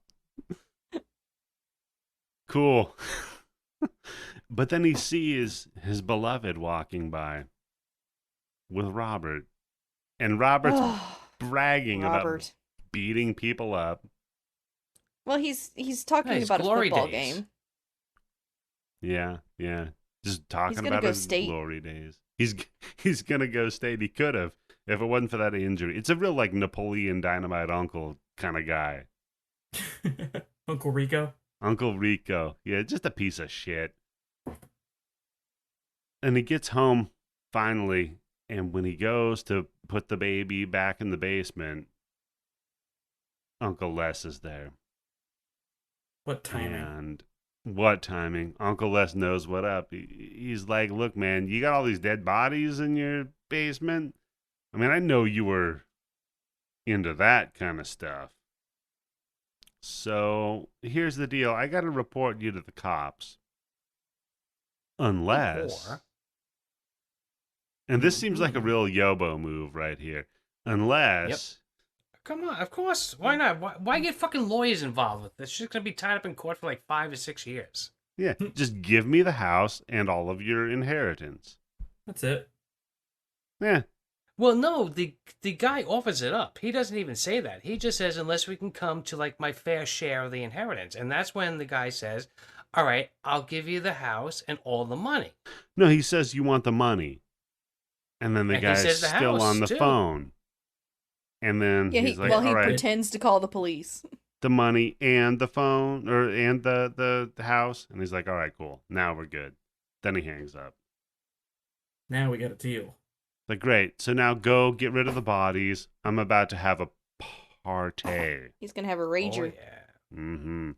cool. But then he sees his beloved walking by with Robert. And Robert's bragging about Robert. beating people up. Well, he's talking Nice, about a glory football days. game. Yeah. Just talking gonna about go his state. glory days. He's gonna go state. He could have if it wasn't for that injury. It's a real like Napoleon Dynamite uncle kind of guy. Uncle Rico. Uncle Rico. Yeah, just a piece of shit. And he gets home finally, and when he goes to put the baby back in the basement, Uncle Les is there. What timing? And what timing? Uncle Les knows what up. He's like, look, man, you got all these dead bodies in your basement. I mean, I know you were into that kind of stuff. So here's the deal. I got to report you to the cops. Unless, and this seems like a real Yobo move right here. Unless, Come on, of course. Why not? Why get fucking lawyers involved with this? She's going to be tied up in court for like 5 or 6 years. yeah, just give me the house and all of your inheritance. That's it. Yeah. Well, no, the guy offers it up. He doesn't even say that. He just says, unless we can come to like my fair share of the inheritance. And that's when the guy says, all right, I'll give you the house and all the money. No, he says you want the money. And then the And he guy's says the still house, on the too. phone. And then Yeah, he's like, he all right, pretends to call the police. the money and the phone and the house. And he's like, all right, cool. Now we're good. Then he hangs up. Now we got a deal. Like, great. So now go get rid of the bodies. I'm about to have a party. He's gonna have a Oh, rager. yeah. Mm-hmm.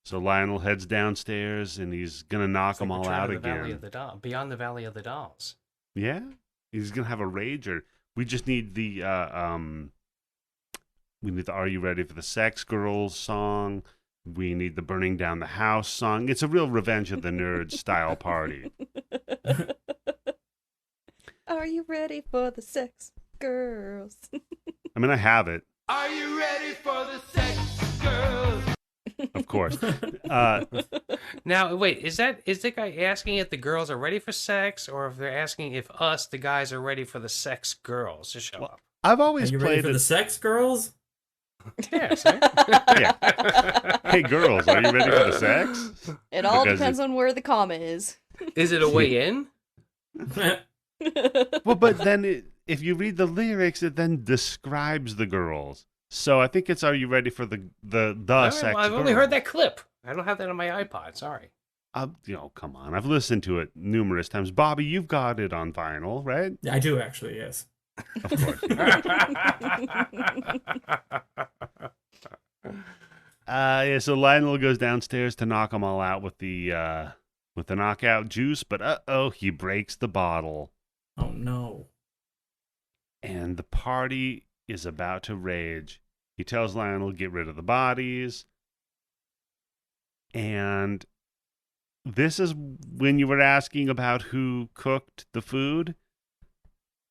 So Lionel heads downstairs and he's gonna knock It's like them all Return out of the Valley again. of the Beyond the Valley of the Dolls. Yeah, he's gonna have a rager. We just need the we need the "Are You Ready for the Sex Girls" song. We need the "Burning Down the House" song. It's a real Revenge of the Nerds style party. Are you ready for the sex, girls? I mean, I have it, Are you ready for the sex, girls? of course. Now, wait, is the guy asking if the girls are ready for sex, or if they're asking if us, the guys, are ready for the sex girls to show up? I've Are always you ready played for the it. sex girls? Yes. Yeah. Hey, girls, are you ready for the sex? It all Because depends on where the comma is. Is it a way in? Well, but then if you read the lyrics, it then describes the girls. So I think it's "Are you ready for the All right, sex?" well, I've only heard that clip. I don't have that on my iPod. Sorry. Come on. I've listened to it numerous times. Bobby, you've got it on vinyl, right? I do actually, yes. Of course. Yeah. So Lionel goes downstairs to knock them all out with the knockout juice, but he breaks the bottle, Oh no. and the party is about to rage. He tells Lionel to get rid of the bodies. And this is when you were asking about who cooked the food.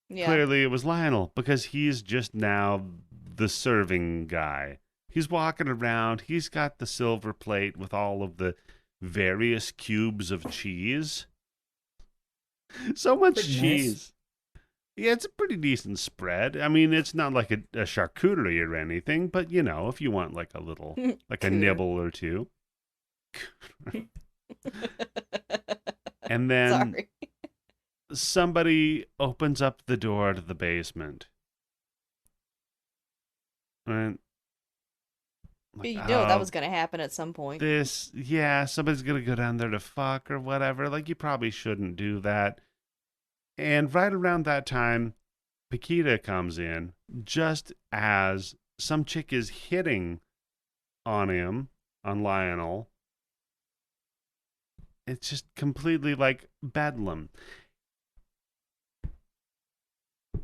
Yeah. Clearly it was Lionel, because he's just now the serving guy. He's walking around. He's got the silver plate with all of the various cubes of cheese. So much Pretty nice. cheese. Yeah, it's a pretty decent spread. I mean, it's not like a charcuterie or anything, but you know, if you want like a little, like a Cooter. nibble or two. And then Sorry. somebody opens up the door to the basement. And like, You know that oh, was gonna happen at some point. somebody's gonna go down there to fuck or whatever. Like, you probably shouldn't do that. And right around that time, Paquita comes in just as some chick is hitting on Lionel. It's just completely like bedlam.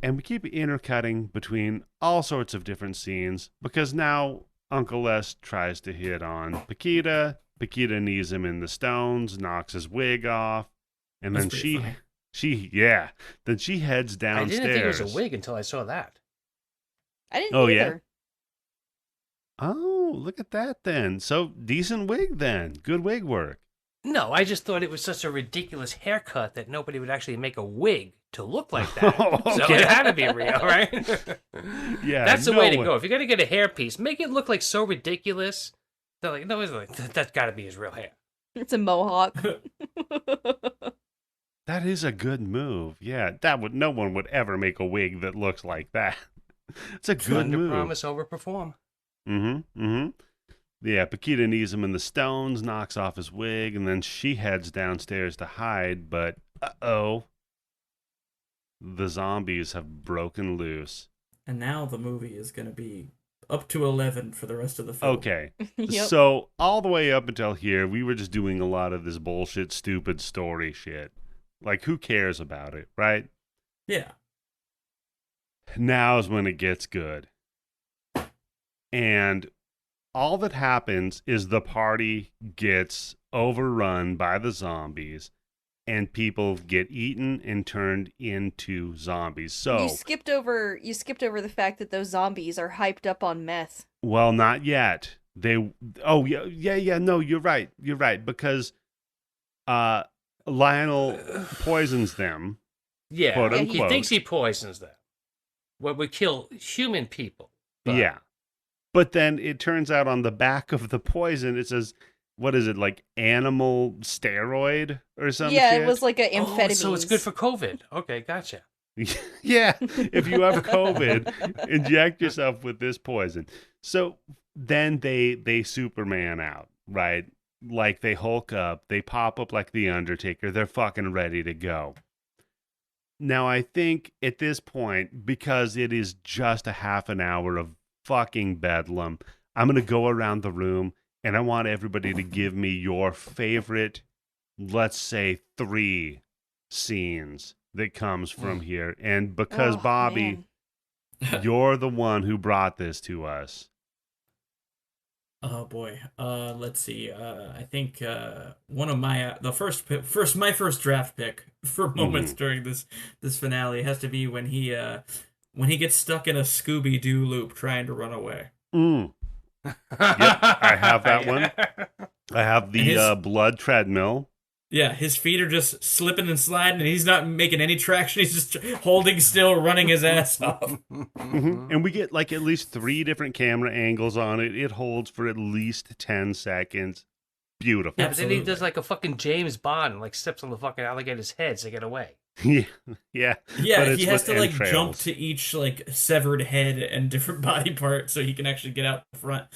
And we keep intercutting between all sorts of different scenes because now Uncle Les tries to hit on Paquita. Paquita knees him in the stones, knocks his wig off, and That's then pretty funny. then she heads I downstairs. didn't think it was a wig until I saw that. I didn't Oh, yeah? either. Oh, look at that then. So decent wig then. Good wig work. No, I just thought it was such a ridiculous haircut that nobody would actually make a wig to look like that. So Okay. it had to be real, right? Yeah, That's the no way to one- go. If you're going to get a hairpiece, make it look like so ridiculous. They're like, no, it's like, that's got to be his real hair. It's a mohawk. That is a good move. Yeah, no one would ever make a wig that looks like that. It's a good Under move. promise, over perform. Mm-hmm. Yeah, Paquita knees him in the stones, knocks off his wig, and then she heads downstairs to hide, but uh-oh, the zombies have broken loose. And now the movie is going to be up to 11 for the rest of the film. Okay, Yep. so all the way up until here, we were just doing a lot of this bullshit, stupid story shit. Like, who cares about it, right? Yeah. Now's when it gets good. And all that happens is the party gets overrun by the zombies and people get eaten and turned into zombies. So, You skipped over the fact that those zombies are hyped up on meth. well, not yet. No, you're right. You're right, because Lionel poisons them. Yeah, Quote, he unquote. thinks he poisons them. What would kill human people. But Yeah. But then it turns out on the back of the poison, it says, what is it, like animal steroid or something? Yeah, it was like a Oh, amphetamine. so it's good for COVID. Okay, gotcha. Yeah. If you have COVID, inject yourself with this poison. So then they Superman out, right? Like they Hulk up, they pop up like the Undertaker. They're fucking ready to go. Now, I think at this point, because it is just a half an hour of fucking bedlam, I'm going to go around the room and I want everybody to give me your favorite, let's say, 3 scenes that comes from here. And because, Oh, Bobby, man. you're the one who brought this to us. Oh boy. Let's see. I think one of my my first draft pick for moments during this finale has to be when he gets stuck in a Scooby Doo loop trying to run away. Yep, I have that one. I have the blood treadmill. Yeah, his feet are just slipping and sliding, and he's not making any traction. He's just holding still, running his ass off. And we get like at least 3 different camera angles on it. It holds for at least 10 seconds. Beautiful. Yeah, but then he Absolutely. does like a fucking James Bond and like steps on the fucking alligator's head to get away. Yeah. Yeah, But it's he has with to like jump entrails. to each like severed head and different body part so he can actually get out the front.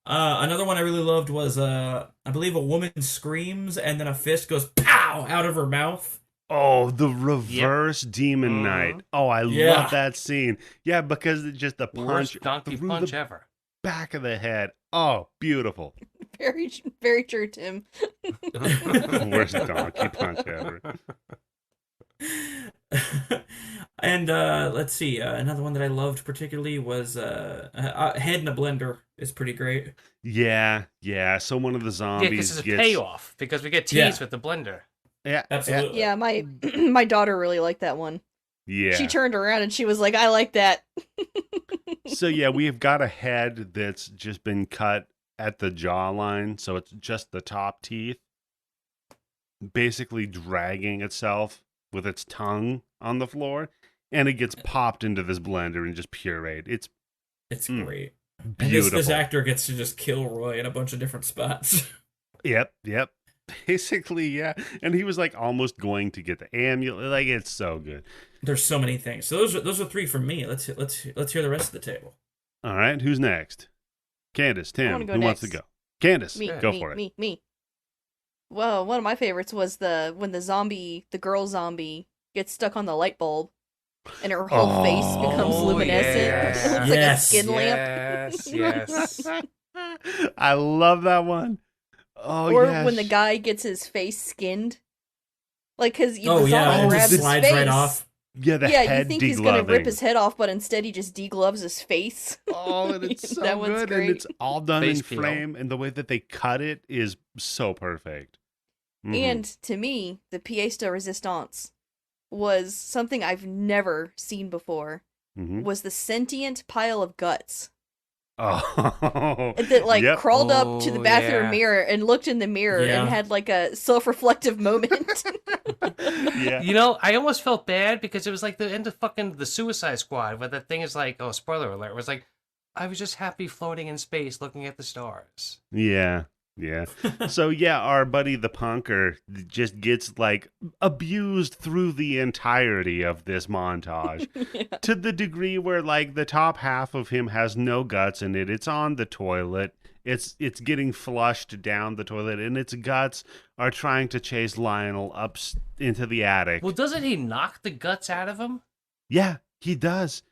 Another one I really loved was I believe a woman screams and then a fist goes pow out of her mouth. Oh, the reverse Demon Knight. Oh, I Yeah. love that scene. Yeah, because it's just the punch Worst donkey through punch the ever. back of the head. Oh, beautiful. Very, very true, Tim. Worst donkey punch ever. And let's see, another one that I loved particularly was Head in a Blender is pretty great. Yeah. So one of the Yeah, zombies because it's a gets payoff. Because we get teased Yeah. with the blender. Yeah, Absolutely. Yeah, my my daughter really liked that one. Yeah. She turned around and she was like, "I like that." So yeah, we have got a head that's just been cut at the jawline, so it's just the top teeth, basically dragging itself with its tongue on the floor, and it gets popped into this blender and just pureed. It's It's great. And beautiful. this actor gets to just kill Roy in a bunch of different spots. Yep. Basically, yeah. And he was like almost going to get the amulet. Like, it's so good. There's so many things. So those are 3 from me. Let's hear the rest of the table. All right, who's next? Candace, I Tim, wanna go who wants to next. go? Candace, Me, go me, for it. me. Well, one of my favorites was when the girl zombie gets stuck on the light bulb, and her whole face becomes Oh, luminescent. yes. It looks Yes. like a skin lamp. Yes. I love that one. Oh, Or yes. when the guy gets his face skinned, like because the Oh zombie yeah, it grabs just his slides face. right off. Yeah, the Yeah, you head think he's gonna degloving. rip his head off, but instead he just degloves his face. Oh, and it's so That one's good, great. and it's all done Face in peel. frame, and the way that they cut it is so perfect. Mhm. And to me, the pièce de résistance was something I've never seen before. Mhm. Was the sentient pile of guts Oh, that like yep. crawled up to the Oh, bathroom yeah. mirror and looked in the mirror Yeah. and had like a self-reflective moment. Yeah. You know, I almost felt bad because it was like the end of fucking the Suicide Squad, where that thing is like, oh, spoiler alert, it was like, I was just happy floating in space looking at the stars. Yeah. Yeah. So yeah, our buddy the punker just gets like abused through the entirety of this montage Yeah. to the degree where like the top half of him has no guts in it. It's on the toilet. It's getting flushed down the toilet, and its guts are trying to chase Lionel into the attic. Well, doesn't he knock the guts out of him? Yeah, he does.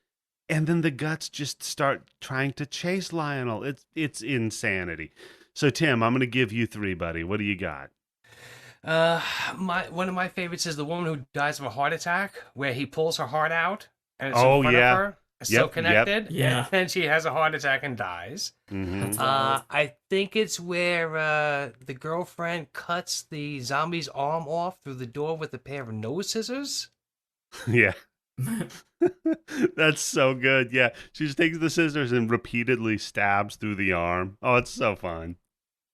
And then the guts just start trying to chase Lionel. It's insanity. So Tim, I'm gonna give you 3, buddy. What do you got? One of my favorites is the woman who dies of a heart attack, where he pulls her heart out and it's Oh, in front yeah. of her. It's Yep, so yep. connected. Yeah. And she has a heart attack and dies. Mm-hmm. That's wild. I think it's where the girlfriend cuts the zombie's arm off through the door with a pair of nose scissors. Yeah. That's so good. Yeah. She just takes the scissors and repeatedly stabs through the arm. Oh, it's so fun.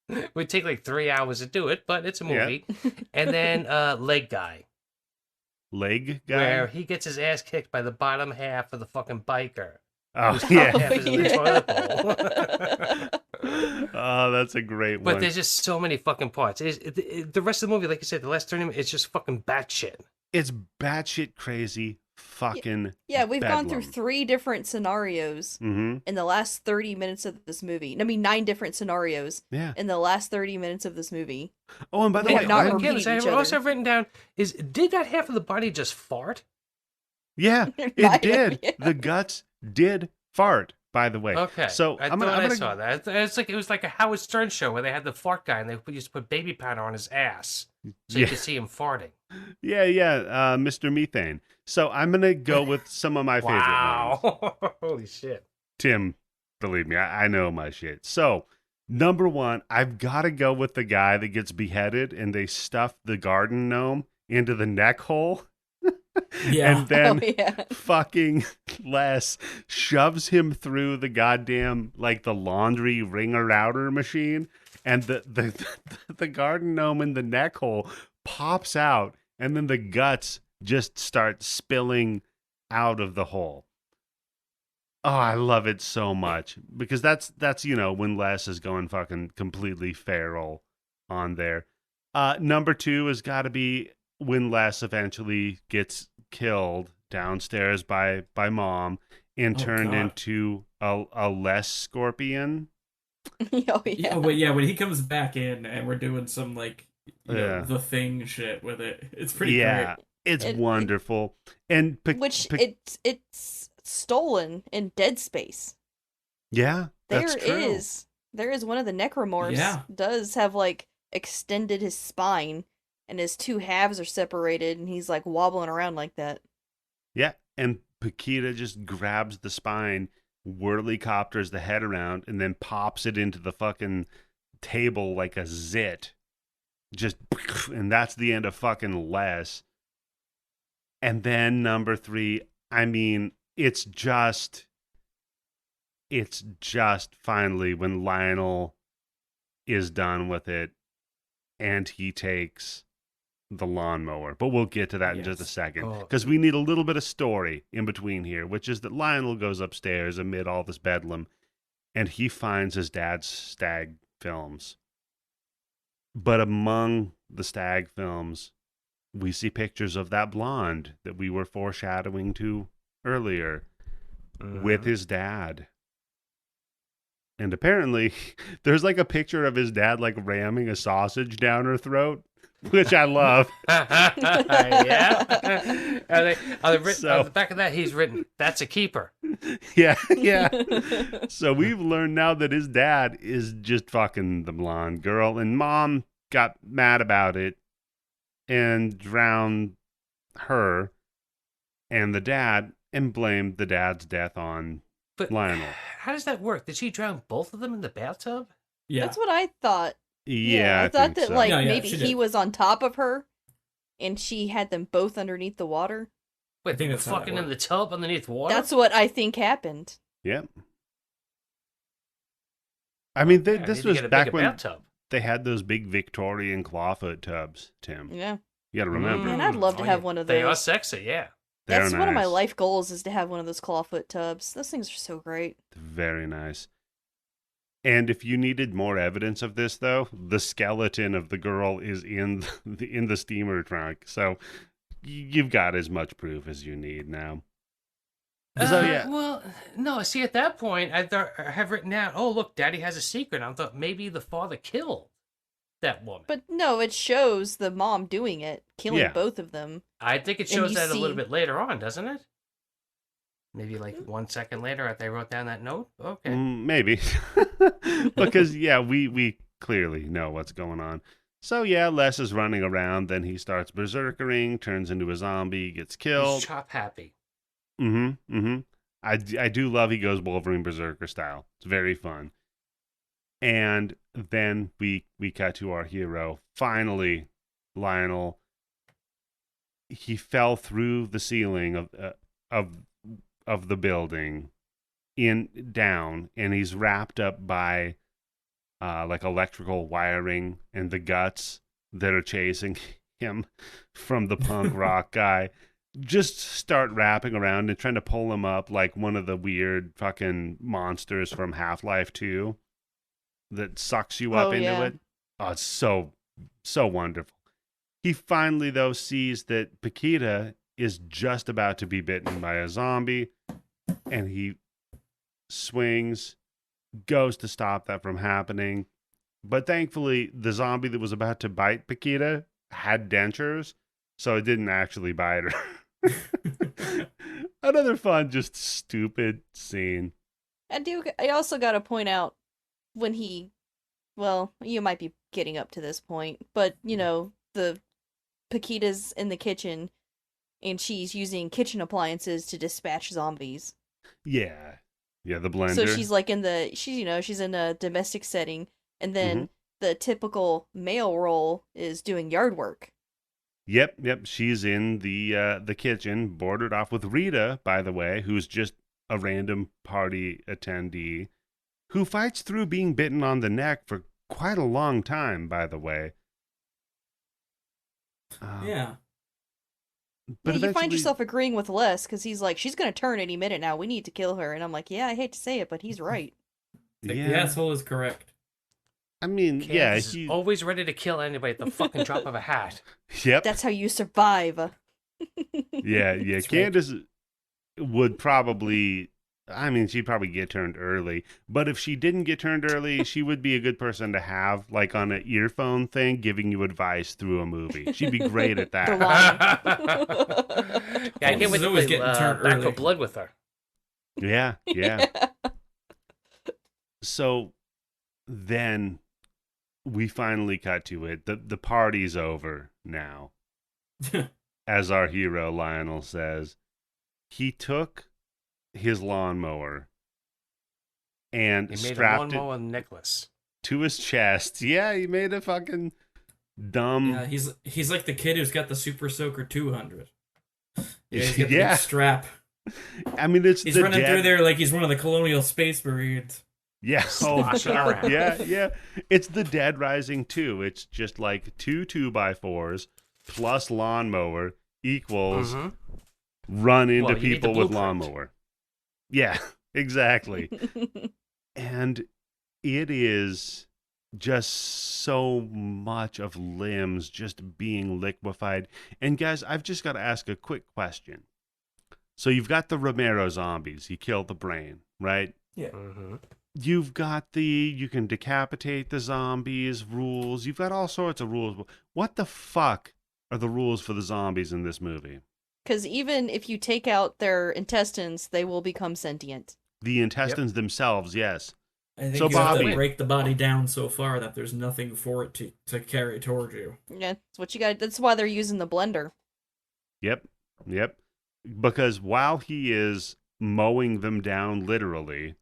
It would take like 3 hours to do it, but it's a Yeah. movie. And then Leg Guy, Leg guy. where he gets his ass kicked by the bottom half of the fucking biker. Oh, whose yeah. top half is in the toilet bowl. Oh, that's a great one. But there's just so many fucking parts. The rest of the movie, like you said, the last 30 minutes, it's just fucking batshit. It's batshit crazy fucking Yeah, we've gone through bedlam. 3 different scenarios Mm-hmm. in the last 30 minutes of this movie. I mean, 9 different scenarios Yeah. in the last 30 minutes of this movie. Oh, and by the They way, have not I'm- repeated I each also other. have written down is, did that half of the body just fart? yeah, Might it have, did. yeah. The guts did fart, by the way. Okay. So I I'm thought gonna I saw that. It was like a Howard Stern show where they had the fart guy and they used to put baby powder on his ass so you Yeah. could see him farting. Yeah, Mr. Methane. So I'm gonna go with some of my favorite ones. Wow. Holy shit. Tim, believe me, I know my shit. So, number 1, I've got to go with the guy that gets beheaded and they stuff the garden gnome into the neck hole. Yeah. And then Oh, yeah. fucking Les shoves him through the goddamn, like, the laundry wringer router machine. And the garden gnome in the neck hole pops out. And then the guts just start spilling out of the hole. Oh, I love it so much because that's when Les is going fucking completely feral on there. Number 2 has got to be when Les eventually gets killed downstairs by Mom and Oh, turned God. into a Les scorpion. Oh, yeah. Yeah, but yeah, when he comes back in and we're doing some like Yeah. the thing shit with it, it's pretty Yeah, great. it's It- wonderful. And Which it's stolen in Dead Space. yeah, that's true. There is one of the necromorphs Yeah. does have like extended his spine and his 2 halves are separated and he's like wobbling around like that. Yeah, and Paquita just grabs the spine, whirly-copters the head around, and then pops it into the fucking table like a zit. Just, and that's the end of fucking Les. And then number 3, I mean, it's just finally when Lionel is done with it and he takes the lawnmower. But we'll get to that in just a Yes. second Oh. because we need a little bit of story in between here, which is that Lionel goes upstairs amid all this bedlam and he finds his dad's stag films. But among the stag films, we see pictures of that blonde that we were foreshadowing to earlier with his dad. And apparently, there's like a picture of his dad like ramming a sausage down her throat, which I love. Yeah. So- On the back of that, he's written, "That's a keeper." Yeah, yeah. So we've learned now that his dad is just fucking the blonde girl, and Mom got mad about it and drowned her and the dad and blamed the dad's death on But Lionel. how does that work? Did she drown both of them in the bathtub? Yeah. That's what I thought. Yeah, I thought think that so. like Yeah, maybe she he did. was on top of her and she had them both underneath the water. Wait, I think they were that's how that fucking in the worked. tub underneath water? That's what I think happened. Yep. I mean, Yeah, I this need to was get a back bigger when bathtub. they had those big Victorian clawfoot tubs, Tim. Yeah. You got to remember. Man, I'd love to have one of They are those. sexy, yeah. They're That's one of my nice. life goals is to have one of those clawfoot tubs. Those things are so great. Very nice. And if you needed more evidence of this, though, the skeleton of the girl is in the steamer trunk. So you've got as much proof as you need now. So yeah, Well, no. See, at that point, I have written down. Oh, look, Daddy has a secret. I thought maybe the father killed that woman. But no, it shows the mom doing it, killing Yeah. both of them. I think it and shows you that a little see- bit later on, doesn't it? Maybe like 1 second later after I wrote down that note. Okay. Maybe. Because yeah, we clearly know what's going on. So yeah, Les is running around, then he starts berserkering, turns into a zombie, gets He's killed. chop happy. I do love he goes Wolverine Berserker style. It's very fun. And then we cut to our hero. Finally, Lionel. He fell through the ceiling of the building down, and he's wrapped up by like electrical wiring and the guts that are chasing him from the punk rock guy. Just start wrapping around and trying to pull him up like one of the weird fucking monsters from Half-Life 2 that sucks you up Oh, into yeah. it. Oh, it's so wonderful. He finally, though, sees that Paquita is just about to be bitten by a zombie, and he swings, goes to stop that from happening. But thankfully, the zombie that was about to bite Paquita had dentures, so it didn't actually bite her. Another fun, just stupid scene. I also got to point out when well, you might be getting up to this point, but the Paquita's in the kitchen and she's using kitchen appliances to dispatch zombies. Yeah, the blender. So she's like she's in a domestic setting, and then the typical male role is doing yard work. Yep. She's in the kitchen, bordered off with Rita, by the way, who's just a random party attendee who fights through being bitten on the neck for quite a long time, by the way. Yeah. But You find eventually- yourself agreeing with Les because he's like, she's gonna turn any minute now. We need to kill her, and I'm like, yeah, I hate to say it, but he's right. The asshole is correct. I mean, Kansas yeah, is always ready to kill anybody at the fucking drop of a hat. yep. That's how you survive. Yeah. That's right. Candace would probably, I mean, she'd probably get turned early. But if she didn't get turned early, she would be a good person to have, like on an earphone thing, giving you advice through a movie. She'd be great at The that. line. Yeah, I can't wait to always play getting turned Back early. for Blood with her. Yeah. So then we finally cut to it. The party's over now. As our hero Lionel says, he took his lawnmower and He made a strapped it lawnmower necklace. to his chest. Yeah, he made a fucking dumb. Yeah, he's like the kid who's got the Super Soaker 200. Yeah, he's got the Yeah. big strap. I mean, it's He's the running dead. through there like he's one of the Colonial Space Marines. Yeah. Sloshing around. Yeah. It's the Dead Rising 2. It's just like 2 2x4s plus lawnmower equals Mhm. run into Well, you need the people with blueprint. lawnmower. Yeah, exactly. And it is just so much of limbs just being liquefied. And guys, I've just got to ask a quick question. So you've got the Romero zombies. He killed the brain, right? Mhm. You've got you can decapitate the zombies rules. You've got all sorts of rules. What the fuck are the rules for the zombies in this movie? Because even if you take out their intestines, they will become sentient. The intestines themselves, yes. I think So, you have Bobby- to break the body down so far that there's nothing for it to carry toward you. Yeah, that's what you got. That's why they're using the blender. Yep. Because while he is mowing them down literally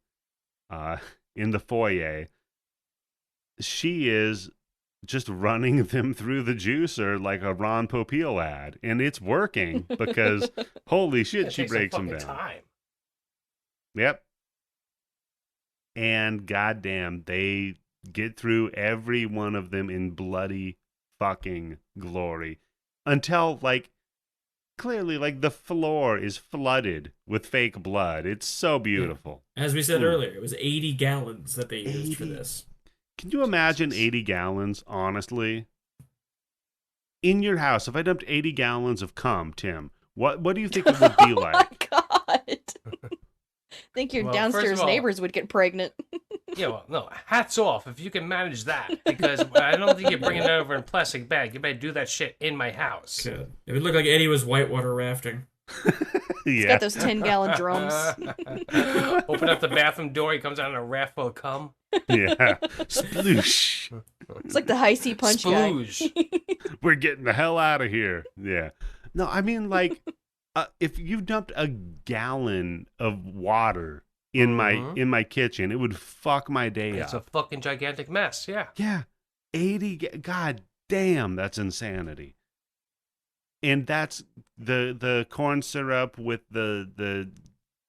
in the foyer, she is just running them through the juicer like a Ron Popeil ad. And it's working because, holy shit, It she takes some breaks them fucking down. time. Yep. And goddamn, they get through every one of them in bloody fucking glory. Until, like, clearly, like, the floor is flooded with fake blood. It's so beautiful. As we said Hmm. earlier, it was 80 gallons that they used for 80. this. Can you imagine Jesus. 80 gallons, honestly? In your house, if I dumped 80 gallons of cum, Tim, what do you think it would be Oh like? my god. Think your Well, first of downstairs all- neighbors would get pregnant. Yeah, well, no, hats off if you can manage that, because I don't think you're bringing it over in a plastic bag. You better do that shit in my house. Good. It would look like Eddie was whitewater rafting. He's Yeah. got those 10-gallon drums. Open up the bathroom door, he comes out in a raft full of cum. Yeah. Sploosh. It's like the high C punch guy. Splooge. We're getting the hell out of here. Yeah. No, I mean, like, if you dumped a gallon of water in my kitchen, it would fuck my day It's a up. fucking gigantic mess, yeah. Yeah. 80 God damn, that's insanity. And that's the corn syrup with the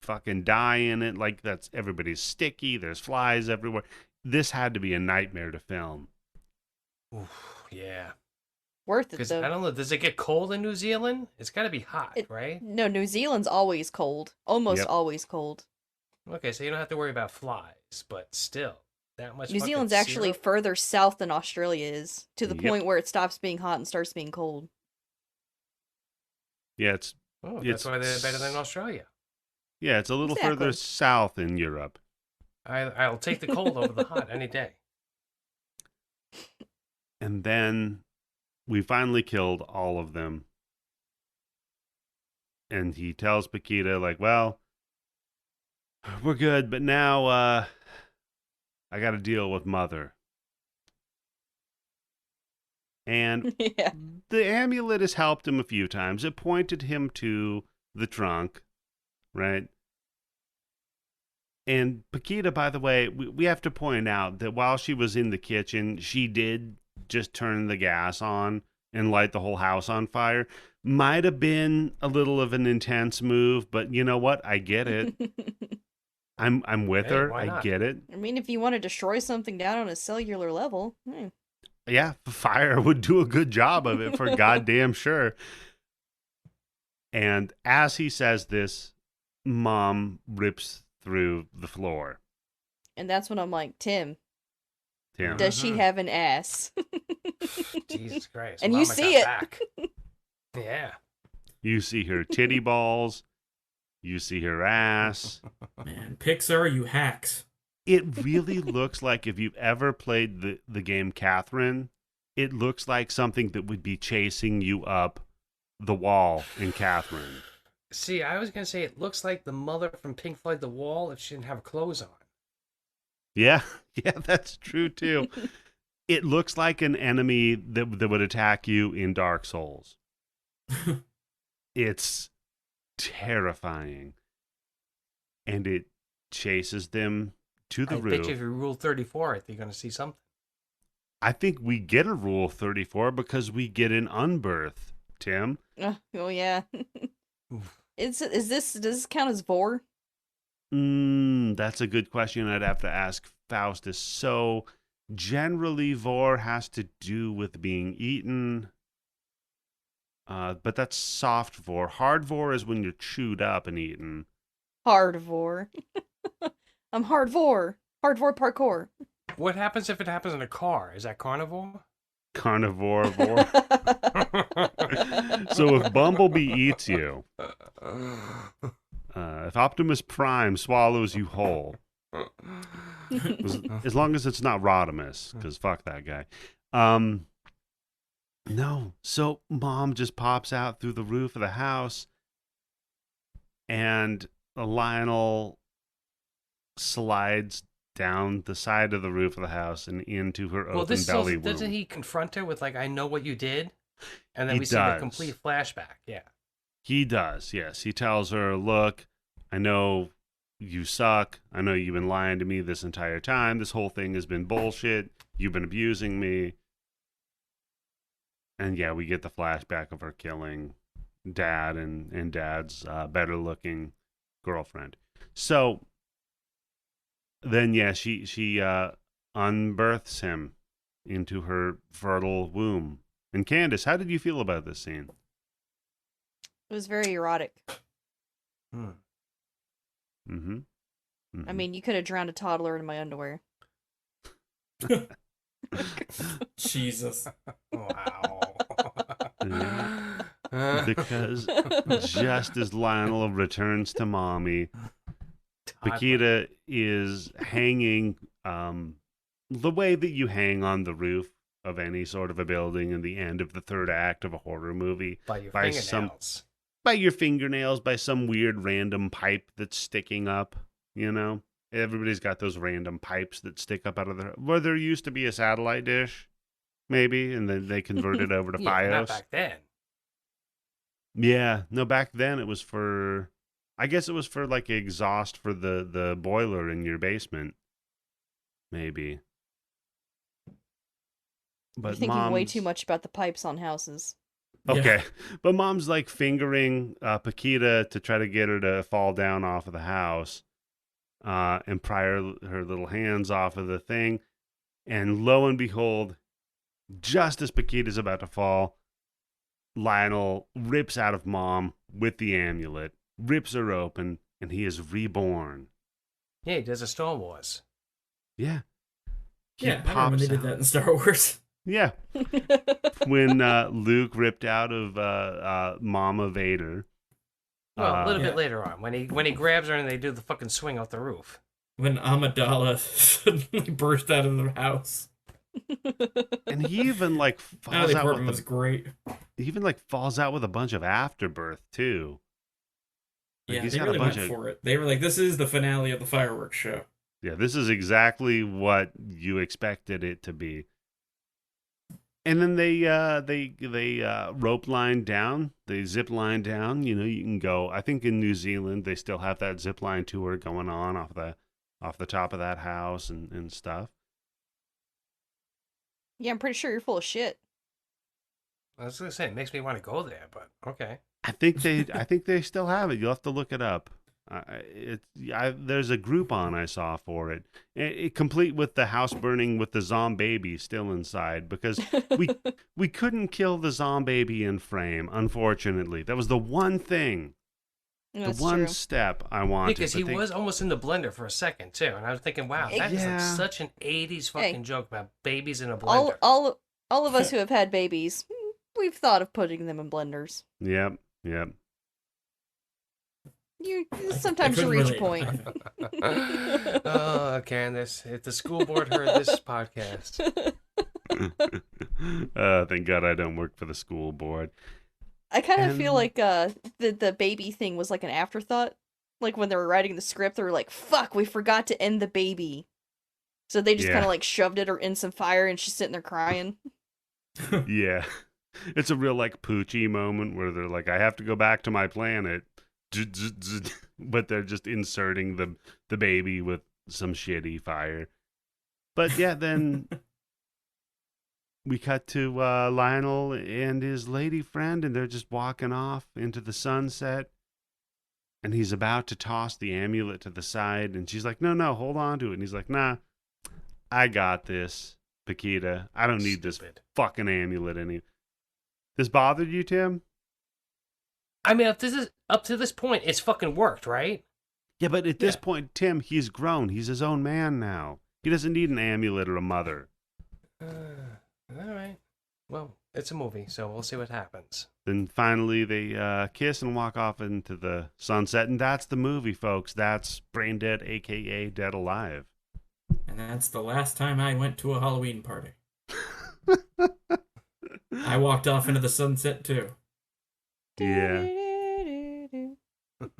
fucking dye in it. Like, that's, everybody's sticky. There's flies everywhere. This had to be a nightmare to film. Oof, yeah. Worth it Because though. I don't know, does it get cold in New Zealand? It's got to be hot, It- right? No, New Zealand's always cold. Almost Yep. always cold. Okay, so you don't have to worry about flies, but still, that much. New fucking Zealand's actually syrup? further south than Australia is, to the Yep. point where it stops being hot and starts being cold. Yeah, it's Oh, it's- that's why they're better than Australia. a little further Exactly. south in Europe. I'll take the cold over the hot any day. And then we finally killed all of them. And he tells Paquita, like, well, we're good, but now I got to deal with Mother. And Yeah. the amulet has helped him a few times. It pointed him to the trunk, right? And Paquita, by the way, we have to point out that while she was in the kitchen, she did just turn the gas on and light the whole house on fire. Might have been a little of an intense move, but you know what? I get it. I'm with Hey, her. why I not? get it. I mean, if you want to destroy something down on a cellular level, Yeah, fire would do a good job of it for goddamn sure. And as he says this, Mom rips through the floor. and that's when I'm like, Tim, Tim. does she Mhm. have an ass? Jesus Christ! And you Mama see got it. Back. Yeah. You see her titty balls. You see her ass. Man, Pixar, you hacks. It really looks like, if you've ever played the game Catherine, it looks like something that would be chasing you up the wall in Catherine. See, I was gonna say it looks like the mother from Pink Floyd The Wall if she didn't have clothes on. Yeah, yeah, that's true too. It looks like an enemy that would attack you in Dark Souls. It's terrifying. And it chases them to the I roof. bet you if you rule 34, I think you're gonna see something. I think we get a Rule 34 because we get an unbirth, Tim. Oh yeah. Oof. Does this count as vor? That's a good question. I'd have to ask Faustus. So generally, vor has to do with being eaten. But that's soft vor. Hard vor is when you're chewed up and eaten. Hard vor. I'm hard vor. Hard vor parkour. What happens if it happens in a car? Is that carnivore? Carnivore vor. So if Bumblebee eats you, if Optimus Prime swallows you whole, as long as it's not Rodimus, because fuck that guy. No. So Mom just pops out through the roof of the house, and Lionel slides down the side of the roof of the house and into her Well, open this belly still, doesn't womb. he confront her with like, "I know what you did," and then He we see the does. complete flashback. Yeah. He does, yes. He tells her, look, I know you suck. I know you've been lying to me this entire time. This whole thing has been bullshit. You've been abusing me. And yeah, we get the flashback of her killing Dad and Dad's better looking girlfriend. So then, yeah, she unbirths him into her fertile womb. And Candace, how did you feel about this scene? It was very erotic. Hmm. Mm-hmm. I mean, you could have drowned a toddler in my underwear. Jesus. Wow. Because just as Lionel returns to mommy, Toddler. Paquita is hanging the way that you hang on the roof of any sort of a building in the end of the third act of a horror movie. by your by fingernails. By your fingernails, by some weird random pipe that's sticking up, you know? Everybody's got those random pipes that stick up out of their... Where there used to be a satellite dish, maybe, and then they converted over to Yeah, Fios. not back then. Yeah, no, back then it was for... I guess it was for, like, exhaust for the boiler in your basement. Maybe. You're But thinking way too much about the pipes on houses. Okay. But mom's, like, fingering Paquita to try to get her to fall down off of the house. And pry her little hands off of the thing. And lo and behold, just as Paquita's about to fall, Lionel rips out of mom with the amulet, rips her open, and he is reborn. Yeah, he does a Star Wars. Yeah. He Yeah, I remember when they did that in Star Wars. Yeah. When Luke ripped out of Mama Vader. Well, a little Yeah. bit later on, when he grabs her and they do the fucking swing off the roof. When Amidala suddenly burst out of the house. And he even like Natalie falls out Portman with was great. he even like falls out with a bunch of afterbirth too. Like, Yeah, he's they got a really bunch went of- for it. They were like, this is the finale of the fireworks show. Yeah, this is exactly what you expected it to be. And then they rope line down, they zip line down. You know, you can go. I think in New Zealand they still have that zip line tour going on off the top of that house and stuff. Yeah, I'm pretty sure you're full of shit. I was gonna say it makes me want to go there, but okay. I think they still have it. You'll have to look it up. There's a Groupon I saw for it. It complete with the house burning with the zombie still inside because we couldn't kill the zombie in frame. Unfortunately, that was the one thing, That's the one true. step I wanted. Because he was almost in the blender for a second too, and I was thinking, wow, that is Yeah. like such an '80s fucking Hey. joke about babies in a blender. All of us who have had babies, we've thought of putting them in blenders. Yep. Sometimes you couldn't reach a relate. point. Oh, Candace, if the school board heard this podcast, Thank God I don't work for the school board. I kind of And- feel like the baby thing was like an afterthought. Like when they were writing the script, they were like, "Fuck, we forgot to end the baby," so they just Yeah. kind of like shoved it in some fire, and she's sitting there crying. Yeah. It's a real like Poochie moment where they're like, I have to go back to my planet. But they're just inserting the baby with some shitty fire. But yeah, then we cut to Lionel and his lady friend, and they're just walking off into the sunset. And he's about to toss the amulet to the side, and she's like, no, hold on to it. And he's like, nah, I got this, Paquita. I don't need this Stupid. fucking amulet any. This bothered you, Tim? I mean, up to this point, it's fucking worked, right? Yeah, but at this Yeah. point, Tim, he's grown. He's his own man now. He doesn't need an amulet or a mother. All right. Well, it's a movie, so we'll see what happens. Then finally they kiss and walk off into the sunset, and that's the movie, folks. That's Brain Dead, a.k.a. Dead Alive. And that's the last time I went to a Halloween party. I walked off into the sunset too. Yeah.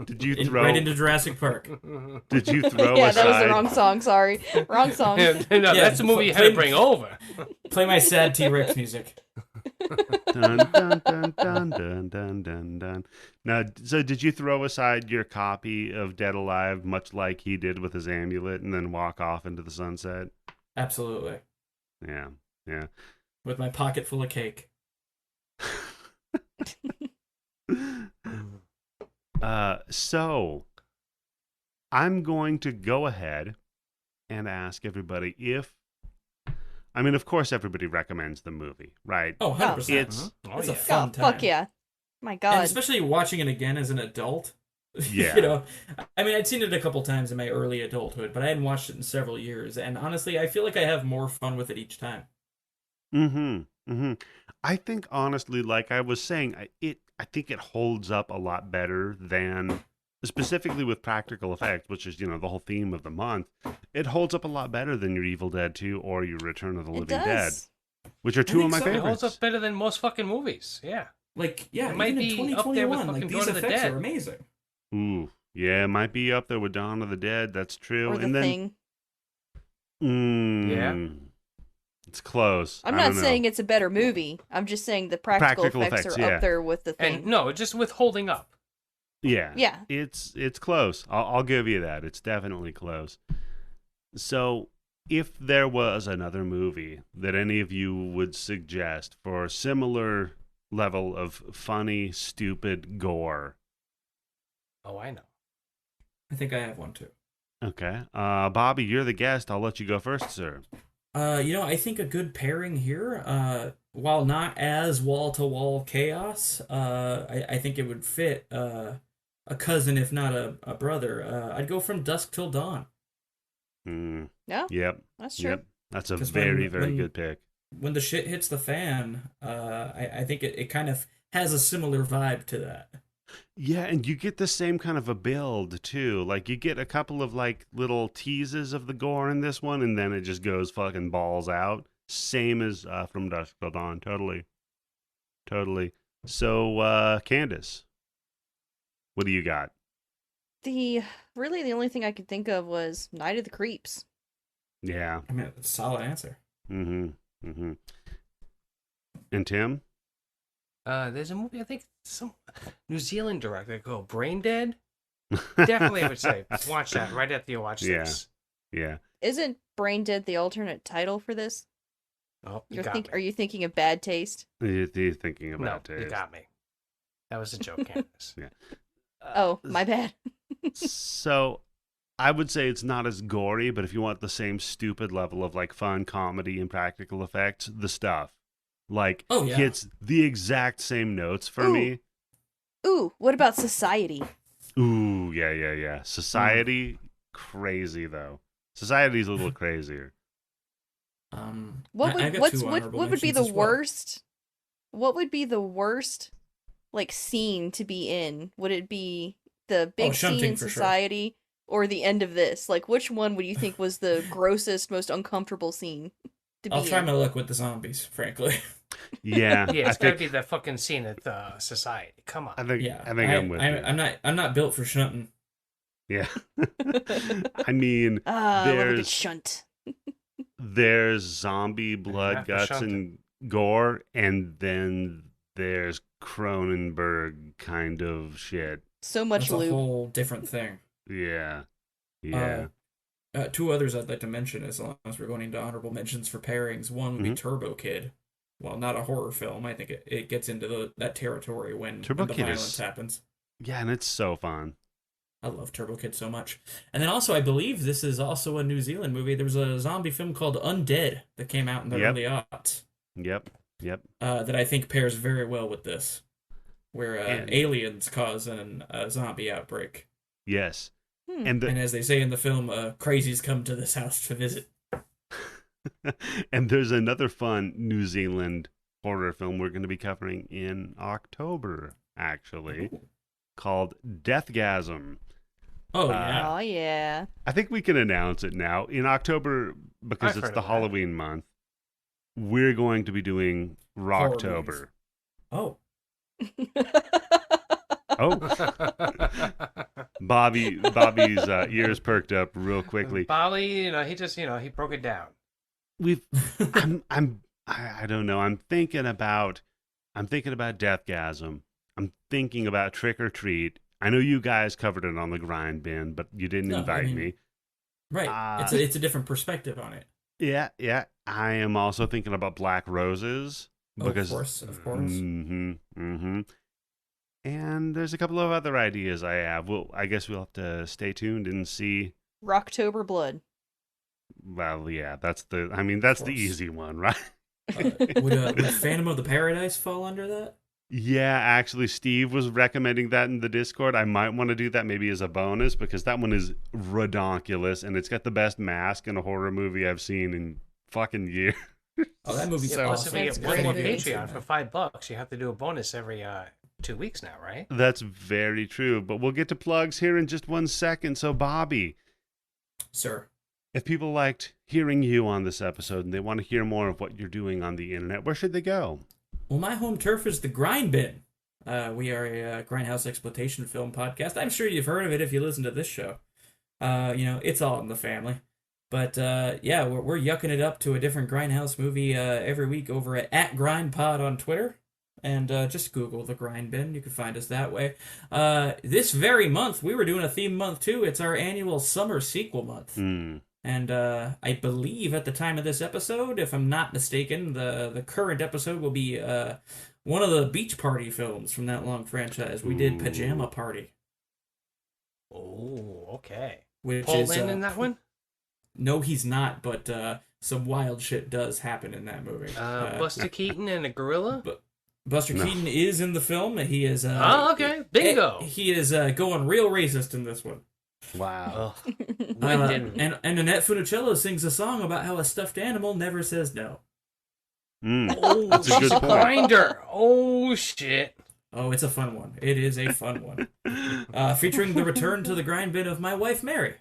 Did you throw? Right into Jurassic Park. Did you throw Yeah, aside? that was the wrong song. Sorry, wrong song. No, that's the movie you had to bring over. Play my sad T-Rex music. Dun, dun, dun, dun, dun, dun, dun, dun. Now, so did you throw aside your copy of Dead Alive, much like he did with his amulet, and then walk off into the sunset? Absolutely. Yeah. With my pocket full of cake. So I'm going to go ahead and ask everybody if, I mean, of course, everybody recommends the movie, right? Oh, 100%. It's- Oh, It's yeah. a fun Oh, time. fuck yeah. My And God. especially watching it again as an adult. Yeah. You know, I mean, I'd seen it a couple times in my early adulthood, but I hadn't watched it in several years. And honestly, I feel like I have more fun with it each time. I think honestly, like I was saying, I think it holds up a lot better than specifically with practical effects, which is the whole theme of the month. It holds up a lot better than your Evil Dead 2 or your Return of the It Living Dead, does. which are two of think my so. It holds favorites. up better than most fucking movies. Yeah. Like, yeah, It might even in be up there with 2021, like fucking these Dawn of the effects Dead. are amazing. Ooh, yeah, it might be up there with Dawn of the Dead. That's true. Or The And then, Thing. Yeah. it's close. I'm I not don't know. saying it's a better movie. I'm just saying the practical effects are yeah. up there with The Thing. And no, just with holding up. Yeah. Yeah. It's close. I'll give you that. It's definitely close. So, if there was another movie that any of you would suggest for a similar level of funny, stupid gore, Oh, I know. I think I have one too. okay. Bobby, you're the guest. I'll let you go first, sir. I think a good pairing here, while not as wall-to-wall chaos, I think it would fit a cousin, if not a brother. I'd go From Dusk Till Dawn. Mm, Yeah, yep. that's true. Yep. That's a 'Cause very, when- very when- good pick. When the shit hits the fan, I think it kind of has a similar vibe to that. Yeah, and you get the same kind of a build too. Like you get a couple of like little teases of the gore in this one, and then it just goes fucking balls out. Same as From Dusk Till Dawn. Totally. So, Candace, what do you got? The only thing I could think of was Night of the Creeps. Yeah. I mean, it's a solid answer. Mm-hmm. And Tim? There's a movie, I think some New Zealand director called Brain Dead. Definitely, I would say watch that right after you watch Yeah. this. Yeah. Isn't Brain Dead the alternate title for this? Oh, you got me. Are you thinking of Bad Taste? You're thinking No, about you it. got me. That was a joke, Candace. Yeah. Oh, my bad. So I would say it's not as gory, but if you want the same stupid level of like fun comedy and practical effects, The Stuff like Oh, yeah. hits the exact same notes for Ooh. me. Ooh, what about Society? Ooh, yeah. Society, crazy though. Society's a little crazier. What I would got what's two what honorable what would be mentions the as well. worst? What would be the worst like scene to be in? Would it be the big scene shunting in for sure. Society or the end of this? Like which one would you think was the grossest, most uncomfortable scene to be I'll try in? my luck with the zombies, frankly. Yeah, Yeah, I it's got to think be the fucking scene at Society. Come on. I think Yeah, I'm with you. I'm not built for shunting. Yeah. I mean, Ah, I love a good there's shunt. there's zombie blood, have to guts, shunt it. and gore, and then there's Cronenberg kind of shit. So much That's a lube. whole different thing. Yeah. Two others I'd like to mention as long as we're going into honorable mentions for pairings. One would be Mhm. Turbo Kid. While not a horror film, I think it gets into that territory when Turbo the Kid violence is- happens. Yeah, and it's so fun. I love Turbo Kid so much. And then also, I believe this is also a New Zealand movie. There was a zombie film called Undead that came out in the Yep. early aughts Yep. that I think pairs very well with this, where And- aliens cause a zombie outbreak. Yes. Hmm. And And as they say in the film, crazies come to this house to visit. and there's another fun New Zealand horror film we're going to be covering in October, actually, called Deathgasm. Oh, yeah. Oh yeah. I think we can announce it now. In October, because I've it's heard the of that. Halloween month, we're going to be doing Horror Rocktober. Oh. Oh, Bobby's ears perked up real quickly. Bali, he broke it down. I don't know. I'm thinking about Deathgasm. I'm thinking about Trick or Treat. I know you guys covered it on the Grind Bin, but you didn't No, I invite mean- me. Right. It's a different perspective on it. Yeah. I am also thinking about Black Roses because Of course. Mm-hmm. And there's a couple of other ideas I have. I guess we'll have to stay tuned and see. Rocktober Blood. Well, yeah, that's the course. easy one, right? Would Phantom of the Paradise fall under that? Yeah, actually, Steve was recommending that in the Discord. I might want to do that maybe as a bonus because that one is redonkulous and it's got the best mask in a horror movie I've seen in fucking years. Oh, that movie's Yeah, plus, awesome. if you That's get one more great. Patreon for $5, you have to do a bonus every 2 weeks now, right? That's very true. But we'll get to plugs here in just 1 second. So, Bobby, Sir. if people liked hearing you on this episode and they want to hear more of what you're doing on the internet, where should they go? Well, my home turf is the Grind Bin. We are a grindhouse exploitation film podcast. I'm sure you've heard of it if you listen to this show. It's all in the family. But yeah, we're yucking it up to a different grindhouse movie every week over at GrindPod on Twitter. And just Google the Grind Bin. You can find us that way. This very month, we were doing a theme month too. It's our annual summer sequel month. And I believe at the time of this episode, if I'm not mistaken, the current episode will be one of the Beach Party films from that long franchise. We did Pajama Party. Oh, okay. Which Paul is, Lynn in that one? No, he's not, but some wild shit does happen in that movie. Buster Keaton and a gorilla? Buster Keaton is in the film. He is... okay. Bingo. He is going real racist in this one. Wow. When didn't? And Annette Funicello sings a song about how a stuffed animal never says no. Oh, That's a good she's a point. grinder. Oh, shit. Oh, it's a fun one. It is a fun one. Featuring the return to the grind bin of my wife, Mary.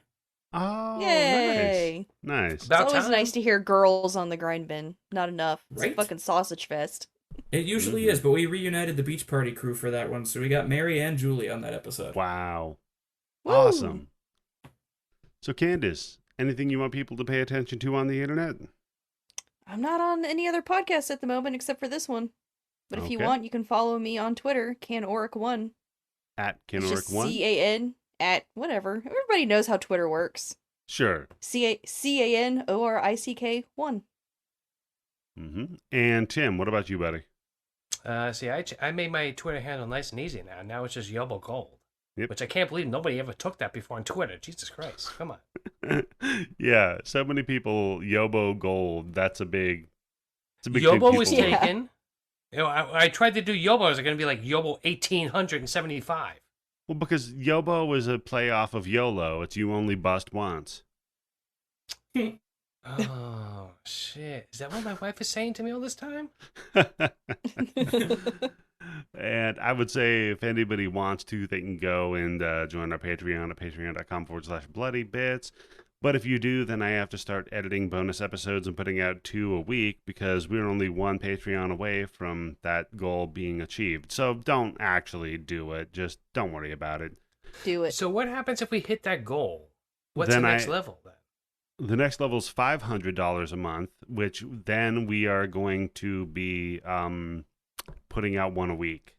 Oh, Yay! nice. It's About always time. nice to hear girls on the grind bin. Not enough. It's Right? a fucking sausage fest. It usually is, but we reunited the Beach Party crew for that one, so we got Mary and Julie on that episode. Wow. Woo! Awesome. So, Candace, anything you want people to pay attention to on the internet? I'm not on any other podcasts at the moment except for this one. But if you Okay. want, you can follow me on Twitter, CanOric1. At It's just Kenoric1? CAN at whatever. Everybody knows how Twitter works. Sure. CANORICK1. And Tim, what about you, buddy? See, I made my Twitter handle nice and easy now. Now it's just Yobo Gold. Yep. Which I can't believe nobody ever took that before on Twitter. Jesus Christ. Come on. Yeah, so many people, Yobo Gold, that's a big... It's a big Yobo thing was people- Yeah. taken. You know, I tried to do Yobo. I was going to be like Yobo 1875. Well, because Yobo is a play off of YOLO. It's you only bust once. Oh, shit. Is that what my wife is saying to me all this time? And I would say if anybody wants to, they can go and join our Patreon at patreon.com/bloodybits. But if you do, then I have to start editing bonus episodes and putting out 2 a week because we're only 1 Patreon away from that goal being achieved. So don't actually do it. Just don't worry about it. Do it. So what happens if we hit that goal? What's Then the next I- level then? The next level is $500 a month, which then we are going to be putting out 1 a week.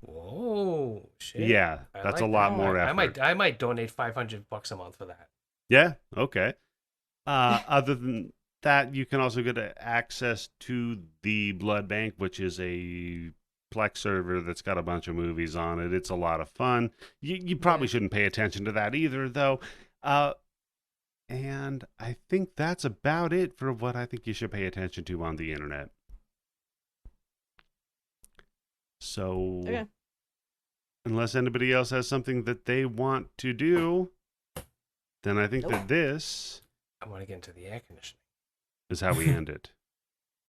Whoa, shit. Yeah, I that's like a lot that. more effort. I might donate $500 a month for that. Yeah, okay. Other than that, you can also get access to the Blood Bank, which is a Plex server that's got a bunch of movies on it. It's a lot of fun. You probably shouldn't pay attention to that either, though. And I think that's about it for what I think you should pay attention to on the internet. So, Okay. unless anybody else has something that they want to do, then I think that this I want to get into the air conditioning. is how we end it.